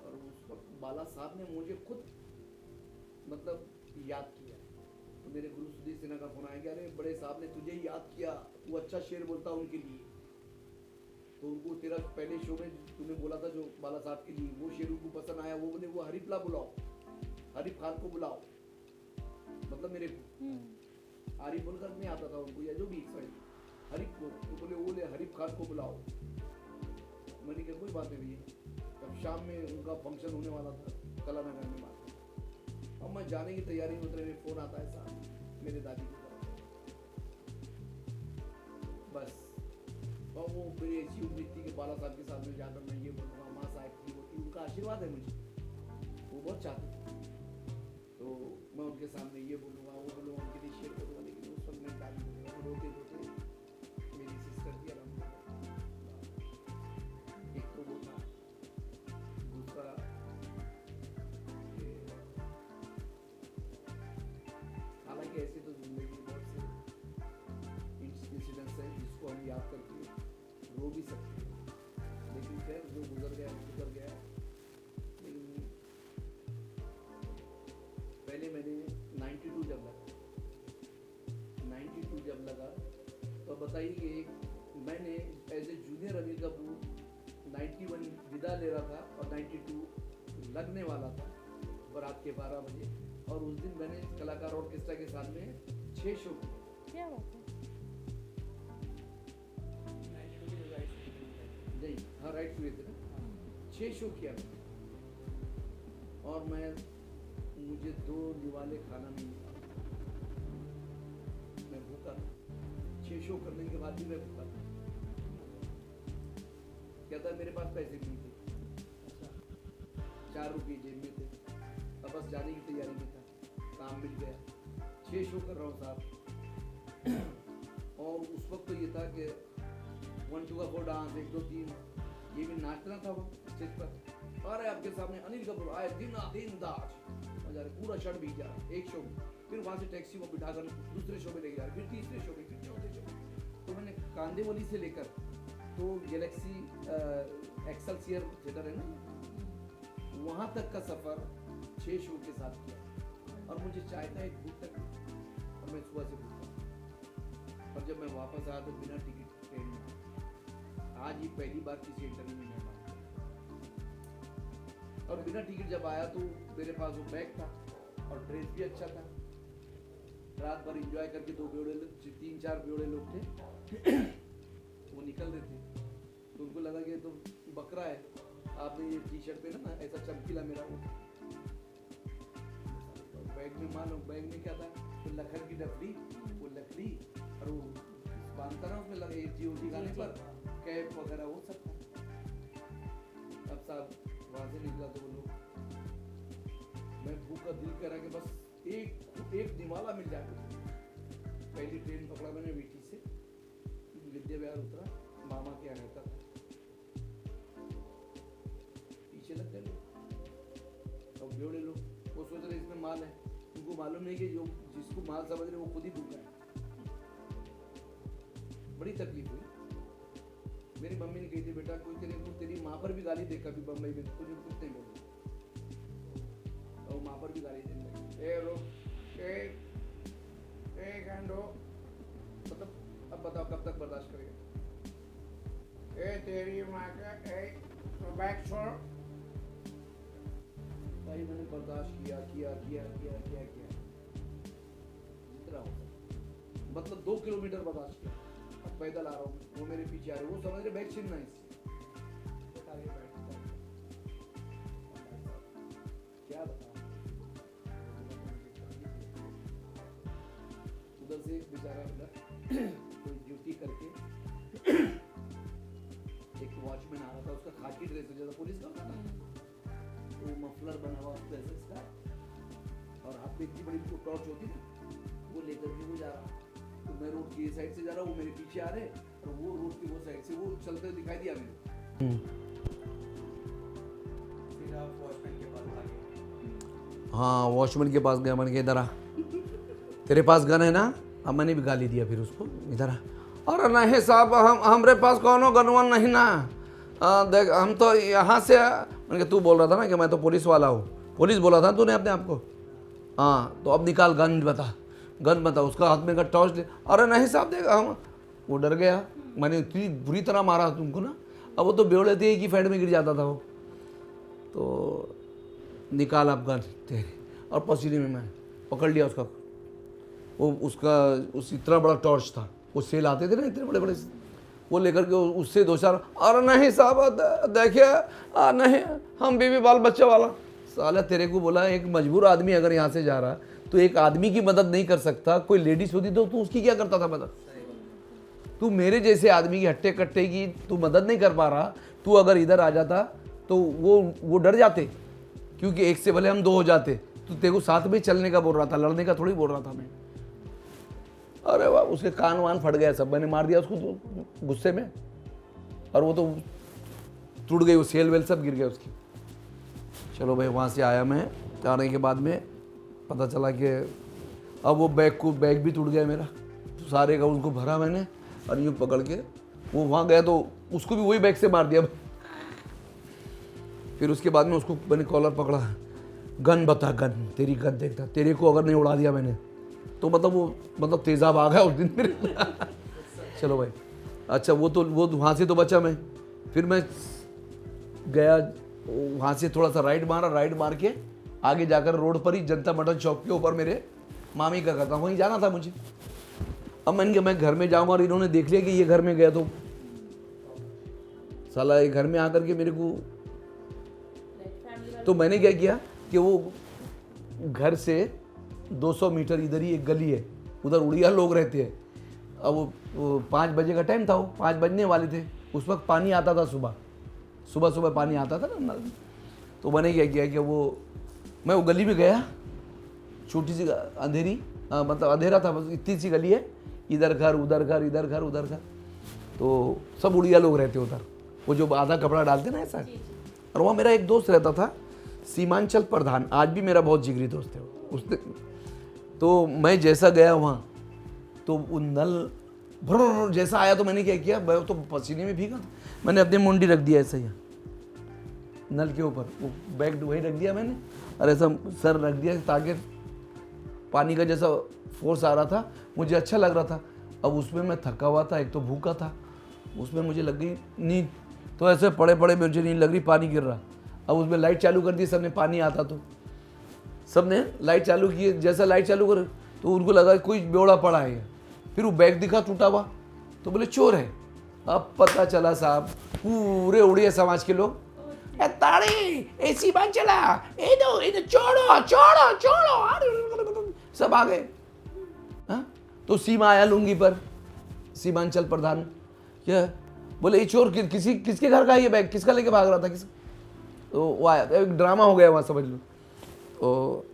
Speaker 2: और उस वक्त बाला साहब ने मुझे खुद मतलब याद किया। तो मेरे गुरु सुधीर सिन्हा का फोन आया कि अरे बड़े साहब ने तुझे याद किया, तू अच्छा शेर बोलता उनके लिए। तो उनको तेरा पहले शो में तूने बोला था जो बाला साहब के लिए, वो शेर उनको पसंद आया, वो बोले वो हरीफला बुलाओ, हरीफ खान को बुलाओ, मतलब मेरे को आरिफ बोलकर नहीं आता था उनको, या जो भी सॉरी हरीफ को, तो बोले हरीफ खान को बुलाओ। मैंने कहा कोई बात नहीं भैया। तब शाम में उनका फंक्शन होने वाला था कला नगर में बात। अब मैं जाने की तैयारी में उतरे, फोन आता है साहब मेरे दादी की तरफ, बस। और वो मेरी ऐसी उम्मीद थी कि बाला साहब के साथ में जाकर मैं ये बोलूँगा, माँ साहब की होती, उनका आशीर्वाद है मुझे, वो बहुत चाहते थे। तो मैं उनके सामने ये बोलूँगा, वो बोलूँगा, उनके लिए शेयर करूँगा, लेकिन उस वक्त मैं दादी को रोते रोते मेरी सिस्टर की आराम, एक तो वो था, दूसरा हालांकि ऐसे तो जिंदगी में बहुत से इंसिडेंट्स हैं जिसको हम याद करके रो भी सकते हैं, लेकिन खैर जो गुजर गया गुजर गया। लेकिन पहले मैंने 92 जब लगा तो बताइए कि मैंने as a junior Anil Kapoor 91 विदा ले रहा था और 92 लगने वाला था बारात के 12 बजे, और उस दिन मैंने कलाकार ऑर्केस्ट्रा के साथ में 6 शो किए।
Speaker 1: क्या बात है।
Speaker 3: 92 की जो राइट
Speaker 2: नहीं, हाँ राइट हुए थे ना, 6 शो किया मैंने। और मुझे 2 निवाले खाना नहीं मिला, मैं भूखा था। 6 शो करने के बाद भी मैं भूखा था। क्या था, मेरे पास पैसे नहीं थे, 4 रुपये जेब में थे, अब बस जाने की तैयारी में था, काम मिल गया, 6 शो कर रहा हूँ साहब। और उस वक्त तो ये था कि 1 2 का 4 डांस 1 2 3 ये भी नाचना था वो स्टेज पर। और आपके सामने अनिल कपूर आए, दिन दाज मजा रहे, पूरा शर्ट भीग जा, एक शो में, फिर वहाँ से टैक्सी को बिठाकर दूसरे शो में लेके जा रहे, फिर तीसरे शो में, फिर चौथे शो में। तो मैंने कांदेवली से लेकर तो गैलेक्सी एक्सेलसियर थिएटर है ना, वहाँ तक का सफ़र 6 शो के साथ किया। और मुझे चाय का एक भूख तक, और मैं सुबह से भूखा। और जब मैं वापस आया तो बिना टिकट ट्रेन में, आज ही पहली बार किसी इंटरव्यू में मैं बात किया। और बिना टिकट जब आया तो मेरे पास वो बैग था और ड्रेस भी अच्छा था। रात भर एंजॉय करके 3-4 बेवड़े लोग थे वो निकल रहे थे, तो उनको लगा कि तो बकरा है, आपने ये टी शर्ट पे ना ऐसा चमकीला मेरा वो बैग में, मानो बैग में क्या था, तो लखन की डफली, वो लकड़ी और वो बांधता ना उसमें लगे जी गाने पर कैप वगैरह वो सब था। अब साहब वहाँ से निकला तो वो लोग, मैं भूखा, दिल कह रहा कि बस एक निवाला मिल जाए। पहली ट्रेन पकड़ा मैंने वीटी से, विद्या विहार उतरा, मामा के यहाँ रहता था, पीछे लग गए लोग और बेवड़े लोग, वो सोच रहे इसमें माल है, उनको मालूम नहीं कि जो जिसको माल समझ रहे वो खुद ही भूखा है। बड़ी तकलीफ हुई। मेरी मम्मी ने कही थी बेटा कोई तेरी माँ पर भी गाली दे कभी बम्बई में, तुझे कुछ नहीं बोले, और माँ पर भी गाली देने लगी, ए रुक, एक घंटो, मतलब अब बताओ कब तक बर्दाश्त करेगा। ए तेरी माँ का तो बैग छोड़। भाई मैंने बर्दाश्त किया जितना हो, मतलब 2 किलोमीटर बर्दाश्त किया। अब पैदल आ रहा हूँ, वो मेरे पीछे आ रहे, वो समझ रहे बैग छीनना है इससे। क्या बताऊँ, उधर से एक बेचारा मिला कोई ड्यूटी करके एक वॉचमैन आ रहा था, उसका खाकी ड्रेस है जैसा पुलिस का होता है ना, वो मफलर बना हुआ जैसे इसका, और हाथ में इतनी बड़ी टॉर्च होती है वो लेकर के वो जा रहा। तो मैं रोड की साइड से जा रहा हूँ, वो मेरे पीछे आ रहे, और वो रोड की वो साइड से वो चलते दिखाई दिया मेरे।
Speaker 3: फिर आप वॉचमैन के पास आ गए।
Speaker 2: हाँ, वॉचमैन के पास गया, मैंने कहा इधर आ, तेरे पास गन है ना? अब मैंने भी गाली दिया फिर उसको, इधर आ। अरे नहीं साहब, हमारे पास कौनो गन वन नहीं ना, देख हम तो यहाँ से, मैंने कहा तू बोल रहा था ना कि मैं तो पुलिस वाला हूँ, पुलिस बोला था तूने अपने आप को? हाँ, तो अब निकाल गन बता, गन बता। उसका हाथ में का टॉर्च ले, अरे नहीं साहब देख हम, वो डर गया, मैंने इतनी बुरी तरह मारा तुमको ना, अब वो तो बेवड़े थे एक ही फैड में गिर जाता था वो। तो निकाल आप गन तेरे, और पसीने में मैं पकड़ लिया उसका, वो उस इतना बड़ा टॉर्च था, वो सेल आते थे ना इतने बड़े बड़े, वो लेकर के उससे दो चार, अरे नहीं साहब देखिए नहीं, हम बीवी बाल बच्चा वाला। साला तेरे को बोला, एक मजबूर आदमी अगर यहाँ से जा रहा तो एक आदमी की मदद नहीं कर सकता, कोई लेडीज होती तो तू उसकी क्या करता था मदद? तू मेरे जैसे आदमी की हट्टे कट्टे की तू मदद नहीं कर पा रहा, तू अगर इधर आ जाता तो वो डर जाते, क्योंकि एक से भले हम दो हो जाते। तू तेरे को साथ में चलने का बोल रहा था, लड़ने का थोड़ी बोल रहा था मैं। अरे वाह, उसके कान वान फट गया सब, मैंने मार दिया उसको तो गुस्से में, और वो तो टूट गई, वो सेल वेल सब गिर गया उसकी। चलो भाई, वहाँ से आया मैं, आने के बाद में पता चला कि अब वो बैग भी टूट गया मेरा, तो सारे का उसको भरा मैंने, और यूँ पकड़ के वो वहाँ गया तो उसको भी वही बैग से मार दिया। फिर उसके बाद में उसको मैंने कॉलर पकड़ा, गन बता, गन तेरी गन देखता, तेरे को अगर नहीं उड़ा दिया मैंने तो मतलब तेज़ाब आ गया उस दिन मेरे। चलो भाई, अच्छा वो वहाँ से तो बचा मैं। फिर मैं गया वहाँ से थोड़ा सा राइड मार के आगे जाकर रोड पर ही जनता मटन चौक के ऊपर मेरे मामी का घर था, वहीं जाना था मुझे। अब मैंने कहा मैं घर में जाऊँगा, और इन्होंने देख लिया कि ये घर में गया तो साला ये घर में आकर के मेरे को, तो मैंने क्या किया कि वो घर से 200 मीटर इधर ही एक गली है, उधर उड़िया लोग रहते हैं। अब वो 5 बजे का टाइम था, वो 5 बजने वाले थे, उस वक्त पानी आता था, सुबह पानी आता था ना नल में। तो मैंने क्या किया कि मैं वो गली में गया, छोटी सी अंधेरी, मतलब अंधेरा था, बस इतनी सी गली है, इधर घर उधर घर, इधर घर उधर घर, तो सब उड़िया लोग रहते उधर, वो जो आधा कपड़ा डालते ना ऐसा। और वहाँ मेरा एक दोस्त रहता था, सीमांचल प्रधान, आज भी मेरा बहुत जिगरी दोस्त है उसने। तो मैं जैसा गया वहाँ, तो वो नल भर जैसा आया, तो मैंने क्या किया, मैं तो पसीने में भीगा था, मैंने अपनी मुंडी रख दिया ऐसा ही नल के ऊपर, वो बैग वहीं रख दिया मैंने, और ऐसा सर रख दिया ताकि पानी का जैसा फोर्स आ रहा था, मुझे अच्छा लग रहा था। अब उसमें मैं थका हुआ था, एक तो भूखा था, उसमें मुझे लग गई नींद, तो ऐसे पड़े पड़े मुझे नींद लग रही, पानी गिर रहा। अब उसमें लाइट चालू कर दी सबने, पानी आता तो सबने लाइट चालू की, जैसा लाइट चालू कर तो उनको लगा कोई बेवड़ा पड़ा है। फिर वो बैग दिखा टूटा हुआ, तो बोले चोर है। अब पता चला साहब, पूरे उड़िया समाज के लोग, ताड़ी ऐसी बात चला, इधर छोड़ो छोड़ो छोड़ो, सब आ गए। हाँ, तो सीमा आया लुंगी पर, सीमांचल प्रधान, क्या बोले ये चोर किसके घर का है ये बैग, किसका लेके भाग रहा था, किस, तो वो आया, एक ड्रामा हो गया वहाँ समझ लो। तो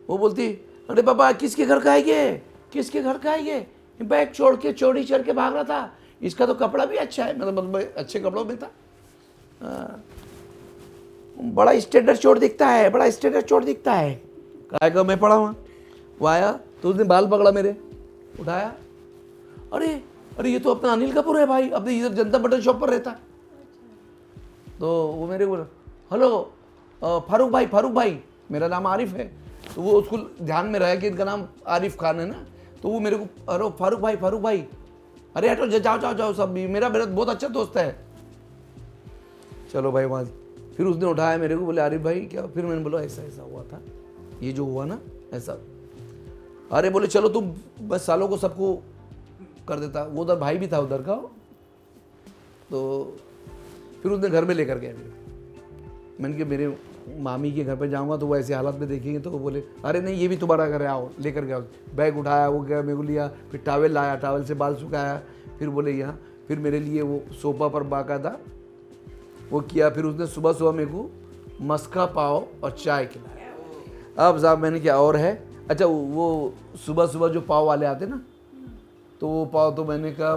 Speaker 2: वो बोलती, अरे पापा किसके घर का है ये, किसके घर का है ये बैग छोड़ के चोरी चढ़ के भाग रहा था, इसका तो कपड़ा भी अच्छा है, मतलब अच्छे कपड़ों में था, बड़ा स्टैंडर्ड चोर दिखता है, बड़ा स्टैंडर्ड चोर दिखता है। काय का मैं पड़ा वहाँ, वो आया तो उसने बाल पकड़ा मेरे, उठाया, अरे ये तो अपना अनिल कपूर है भाई, अपने इधर जनता मटन शॉप पर रहता। तो वो मेरे को, हेलो फारूक भाई, मेरा नाम आरिफ है, तो वो उसको ध्यान में रहा कि इनका नाम आरिफ खान है ना, तो वो मेरे को, अरे फारूक भाई, अरे हटो जाओ, सब मेरा बहुत अच्छा दोस्त है। चलो भाई वहाँ, फिर उसने उठाया मेरे को, बोले आरिफ भाई क्या, फिर मैंने बोला ऐसा हुआ था, ये जो हुआ ना ऐसा। अरे बोले चलो तुम बस सालों को सबको कर देता, वो उधर भाई भी था उधर का, तो फिर उसने घर में लेकर गया मेरे। मैंने कहा मेरे मामी के घर पे जाऊंगा तो वो ऐसे हालत में देखेंगे, तो वो बोले अरे नहीं ये भी तुम्हारा घर है, आओ लेकर गया। बैग उठाया, वो गया मेरे को लिया, फिर टावल लाया, टावल से बाल सुखाया, फिर बोले यहाँ, फिर मेरे लिए वो सोफा पर बाकायदा वो किया। फिर उसने सुबह सुबह मेरे को मस्का पाव और चाय खिलाया। अब साहब मैंने क्या और है, अच्छा वो सुबह सुबह जो पाव वाले आते ना, तो वो पाव तो मैंने कहा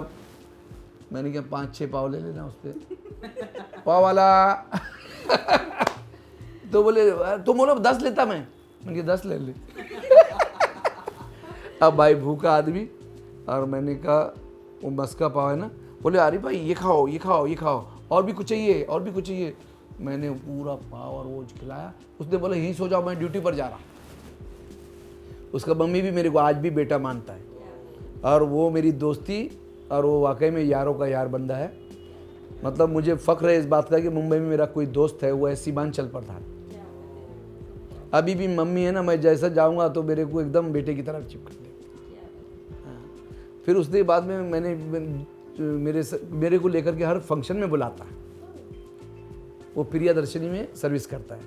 Speaker 2: 5-6 पाव ले लेना उस पर पाव वाला तो बोले तुम बोलो 10 लेता मैंने कहा 10 ले ले अब भाई भूखा आदमी, और मैंने कहा वो मस्का पाव है ना, बोले अरे भाई ये खाओ ये खाओ ये खाओ, और भी कुछ चाहिए और भी कुछ चाहिए। मैंने पूरा पाव और वो खिलाया। उसने बोला यहीं सो जाओ मैं ड्यूटी पर जा रहा। उसका मम्मी भी मेरे को आज भी बेटा मानता है, और वो मेरी दोस्ती, और वो वाकई में यारों का यार बंदा है। मतलब मुझे फ़ख्र है इस बात का कि मुंबई में मेरा कोई दोस्त है, वो है सीमांचल प्रधान। अभी भी मम्मी है ना, मैं जैसा जाऊंगा तो मेरे को एकदम बेटे की तरफ चिपक ले। फिर उसके बाद में मेरे को लेकर के हर फंक्शन में बुलाता है। वो प्रियदर्शनी में सर्विस करता है।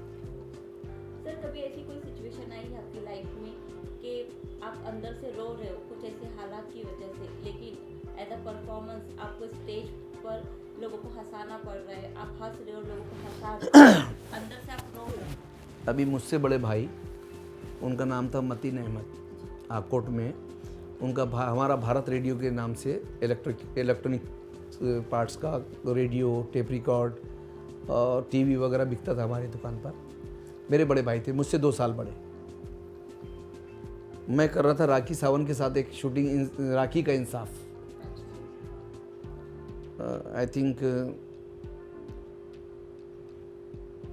Speaker 1: सर कभी ऐसी कोई सिचुएशन आई है आपकी लाइफ में कि आप अंदर से रो रहे हो कुछ ऐसे हालात की वजह से, लेकिन एज अ परफॉर्मेंस आपको स्टेज पर लोगों को हंसाना पड़ रहा है, आप हंस रहे हो, लोगों को हंसा रहे हो, अंदर से आप रो रहे हो?
Speaker 2: अभी मुझसे बड़े भाई, उनका नाम था मतीन अहमद, आकोट में। उनका हमारा भारत रेडियो के नाम से इलेक्ट्रॉनिक पार्ट्स का रेडियो, टेप रिकॉर्ड और टीवी वगैरह बिकता था हमारी दुकान पर। मेरे बड़े भाई थे, मुझसे 2 साल बड़े। मैं कर रहा था राखी सावंत के साथ एक शूटिंग, राखी का इंसाफ, आई थिंक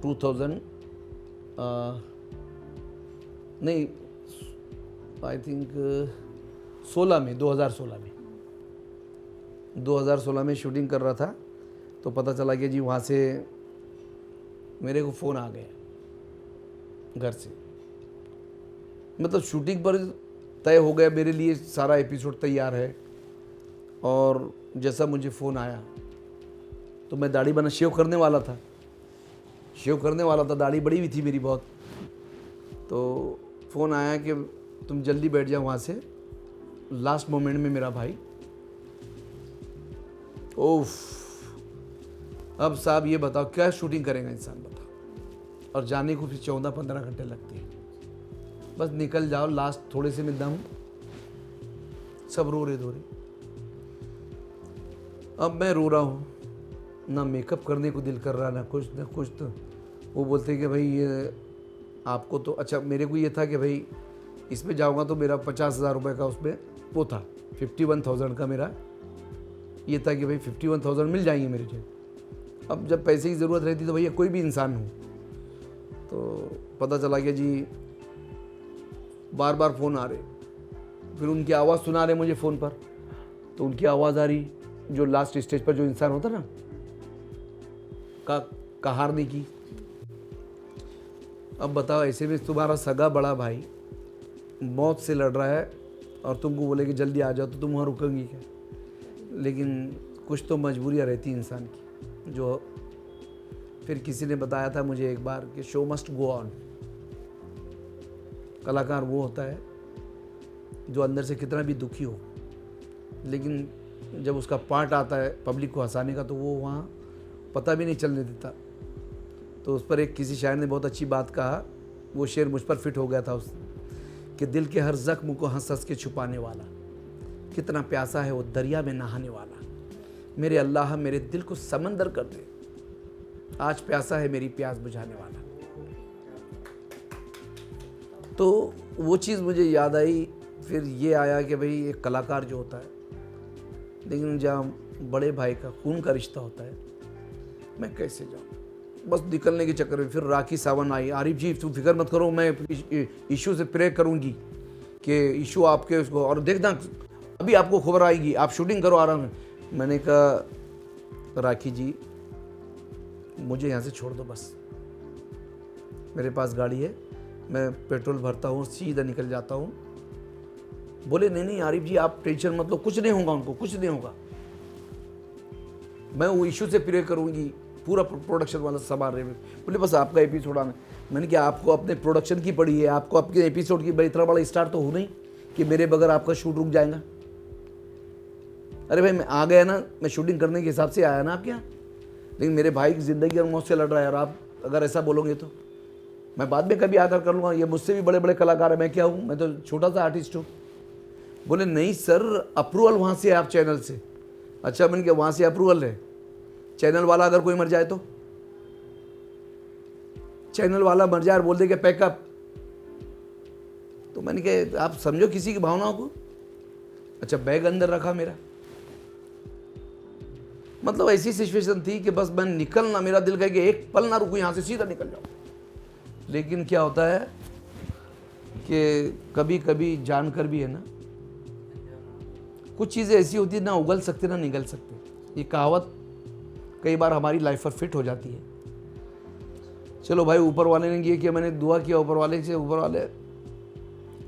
Speaker 2: 2000 नहीं, आई थिंक 2016 में शूटिंग कर रहा था। तो पता चला कि जी वहाँ से मेरे को फ़ोन आ गया घर से। मतलब शूटिंग पर तय हो गया, मेरे लिए सारा एपिसोड तैयार है, और जैसा मुझे फ़ोन आया तो मैं दाढ़ी बना शेव करने वाला था, दाढ़ी बड़ी हुई थी मेरी बहुत। तो फ़ोन आया कि तुम जल्दी बैठ जाओ वहाँ से। लास्ट मोमेंट में मेरा भाई, ओफ, अब साहब ये बताओ क्या शूटिंग करेगा इंसान, बताओ। और जाने को फिर 14-15 घंटे लगते हैं। बस निकल जाओ, लास्ट थोड़े से में दम, सब रो रहे धोरे। अब मैं रो रहा हूँ, ना मेकअप करने को दिल कर रहा, ना कुछ। तो वो बोलते कि भाई ये आपको तो, अच्छा मेरे को ये था कि भाई इसमें जाऊँगा तो मेरा 50,000 रुपये का उसमें वो था, 51,000 का मेरा ये था कि भाई 51,000 मिल जाएंगे मेरे जेब। अब जब पैसे की ज़रूरत रहती तो भैया कोई भी इंसान हो। तो पता चला कि जी बार बार फ़ोन आ रहे, फिर उनकी आवाज़ सुना रहे मुझे फ़ोन पर। तो उनकी आवाज़ आ रही, जो लास्ट स्टेज पर जो इंसान होता ना, का हारने की। अब बताओ ऐसे में तुम्हारा सगा बड़ा भाई मौत से लड़ रहा है, और तुमको बोले कि जल्दी आ जाओ, तो तुम वहाँ रुकोगी क्या? लेकिन कुछ तो मजबूरियाँ रहती इंसान की। जो फिर किसी ने बताया था मुझे एक बार कि शो मस्ट गो ऑन। कलाकार वो होता है जो अंदर से कितना भी दुखी हो, लेकिन जब उसका पार्ट आता है पब्लिक को हंसाने का, तो वो वहाँ पता भी नहीं चलने देता। तो उस पर एक किसी शायर ने बहुत अच्छी बात कहा, वो शेर मुझ पर फिट हो गया था उस कि दिल के हर जख्म को हंस हंस के छुपाने वाला, कितना प्यासा है वो दरिया में नहाने वाला। मेरे अल्लाह मेरे दिल को समंदर कर दे, आज प्यासा है मेरी प्यास बुझाने वाला। तो वो चीज़ मुझे याद आई। फिर ये आया कि भाई एक कलाकार जो होता है, लेकिन जहाँ बड़े भाई का खून का रिश्ता होता है, मैं कैसे जाऊँ। बस निकलने के चक्कर में फिर राखी सावंत आई। आरिफ जी तुम फिक्र मत करो, मैं ईशू से प्रे करूँगी कि ईशू आपके उसको, और देखना अभी आपको खबर आएगी, आप शूटिंग करो आराम से। मैंने कहा राखी जी मुझे यहाँ से छोड़ दो, बस मेरे पास गाड़ी है, मैं पेट्रोल भरता हूँ, सीधा निकल जाता हूँ। बोले नहीं आरिफ जी आप टेंशन मत लो, कुछ नहीं होगा, उनको कुछ नहीं होगा, मैं वो इशू से प्रे करूँगी, पूरा प्रोडक्शन वाला संभाल रहे। बोले बस आपका एपिसोड आना। मैंने कहा आपको अपने प्रोडक्शन की पड़ी है, आपको आपके एपिसोड की, इतना बड़ा स्टार तो हो नहीं कि मेरे बगैर आपका शूट रुक जाएगा। अरे भाई मैं आ गया ना, मैं शूटिंग करने के हिसाब से आया ना आपके यहाँ, लेकिन मेरे भाई की ज़िंदगी और मौत से लड़ रहा है, और आप अगर ऐसा बोलोगे तो मैं बाद में कभी आकर कर लूँगा, ये मुझसे भी बड़े बड़े कलाकार हैं, मैं क्या हूँ, मैं तो छोटा सा आर्टिस्ट हूँ। बोले नहीं सर, अप्रूवल वहाँ से है आप चैनल से। अच्छा, मैंने कहा वहाँ से अप्रूवल है, चैनल वाला अगर कोई मर जाए तो, चैनल वाला मर जाए और बोल दे कि पैकअप, तो मैंने कहा आप समझो किसी की भावनाओं को। अच्छा, बैग अंदर रखा मेरा, मतलब ऐसी सिचुएशन थी कि बस मैं निकलना, मेरा दिल कहे कि एक पल ना रुकूं, यहाँ से सीधा निकल जाऊँ। लेकिन क्या होता है कि कभी कभी जानकर भी है ना, कुछ चीज़ें ऐसी होती है ना उगल सकते ना निगल सकते। ये कहावत कई बार हमारी लाइफ पर फिट हो जाती है। चलो भाई, ऊपर वाले ने ये किया, मैंने दुआ किया ऊपर वाले से, ऊपर वाले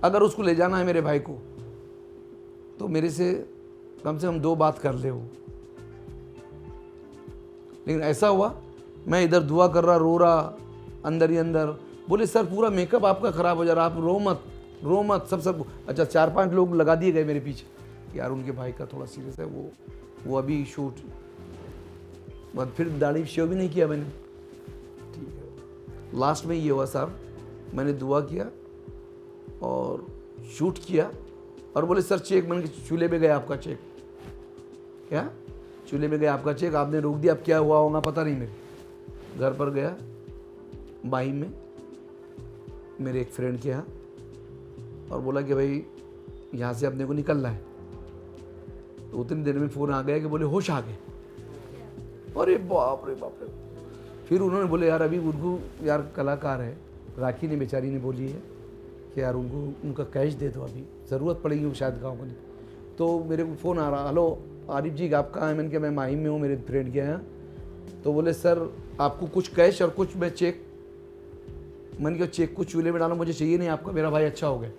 Speaker 2: अगर उसको ले जाना है मेरे भाई को तो मेरे से कम 2 बात कर ले वो। लेकिन ऐसा हुआ, मैं इधर दुआ कर रहा, रो रहा अंदर ही अंदर। बोले सर पूरा मेकअप आपका ख़राब हो जा रहा, आप रो मत सब। अच्छा, 4-5 लोग लगा दिए गए मेरे पीछे, यार उनके भाई का थोड़ा सीरियस है, वो अभी शूट, बाद फिर दाढ़ी शेव भी नहीं किया मैंने। ठीक है, लास्ट में ये हुआ साहब, मैंने दुआ किया और शूट किया, और बोले सर चेक, मैंने चूल्हे पे गया आपका चेक, क्या चूल्हे में गया आपका चेक, आपने रोक दिया, अब क्या हुआ होगा पता नहीं। मेरे घर पर गया, बाई में मेरे एक फ्रेंड के यहाँ, और बोला कि भाई यहाँ से अपने को निकलना है। तो उतनी देर में फ़ोन आ गया कि बोले होश आ गए। अरे बाप रे बाप रे। फिर उन्होंने बोले यार अभी उनको, यार कलाकार है, राखी ने बेचारी ने बोली है कि यार उनको उनका कैश दे दो, अभी ज़रूरत पड़ेगी, वो शायद गाँव में। तो मेरे को फ़ोन आ रहा, हेलो आरिफ जी आप कहाँ हैं? मैंने कहा मैं माहिम में हूँ, मेरे फ्रेंड के यहाँ। तो बोले सर आपको कुछ कैश और कुछ मैं चेक। मैंने कहा चेक को चूल्हे में डालो, मुझे चाहिए नहीं आपका, मेरा भाई अच्छा हो गया।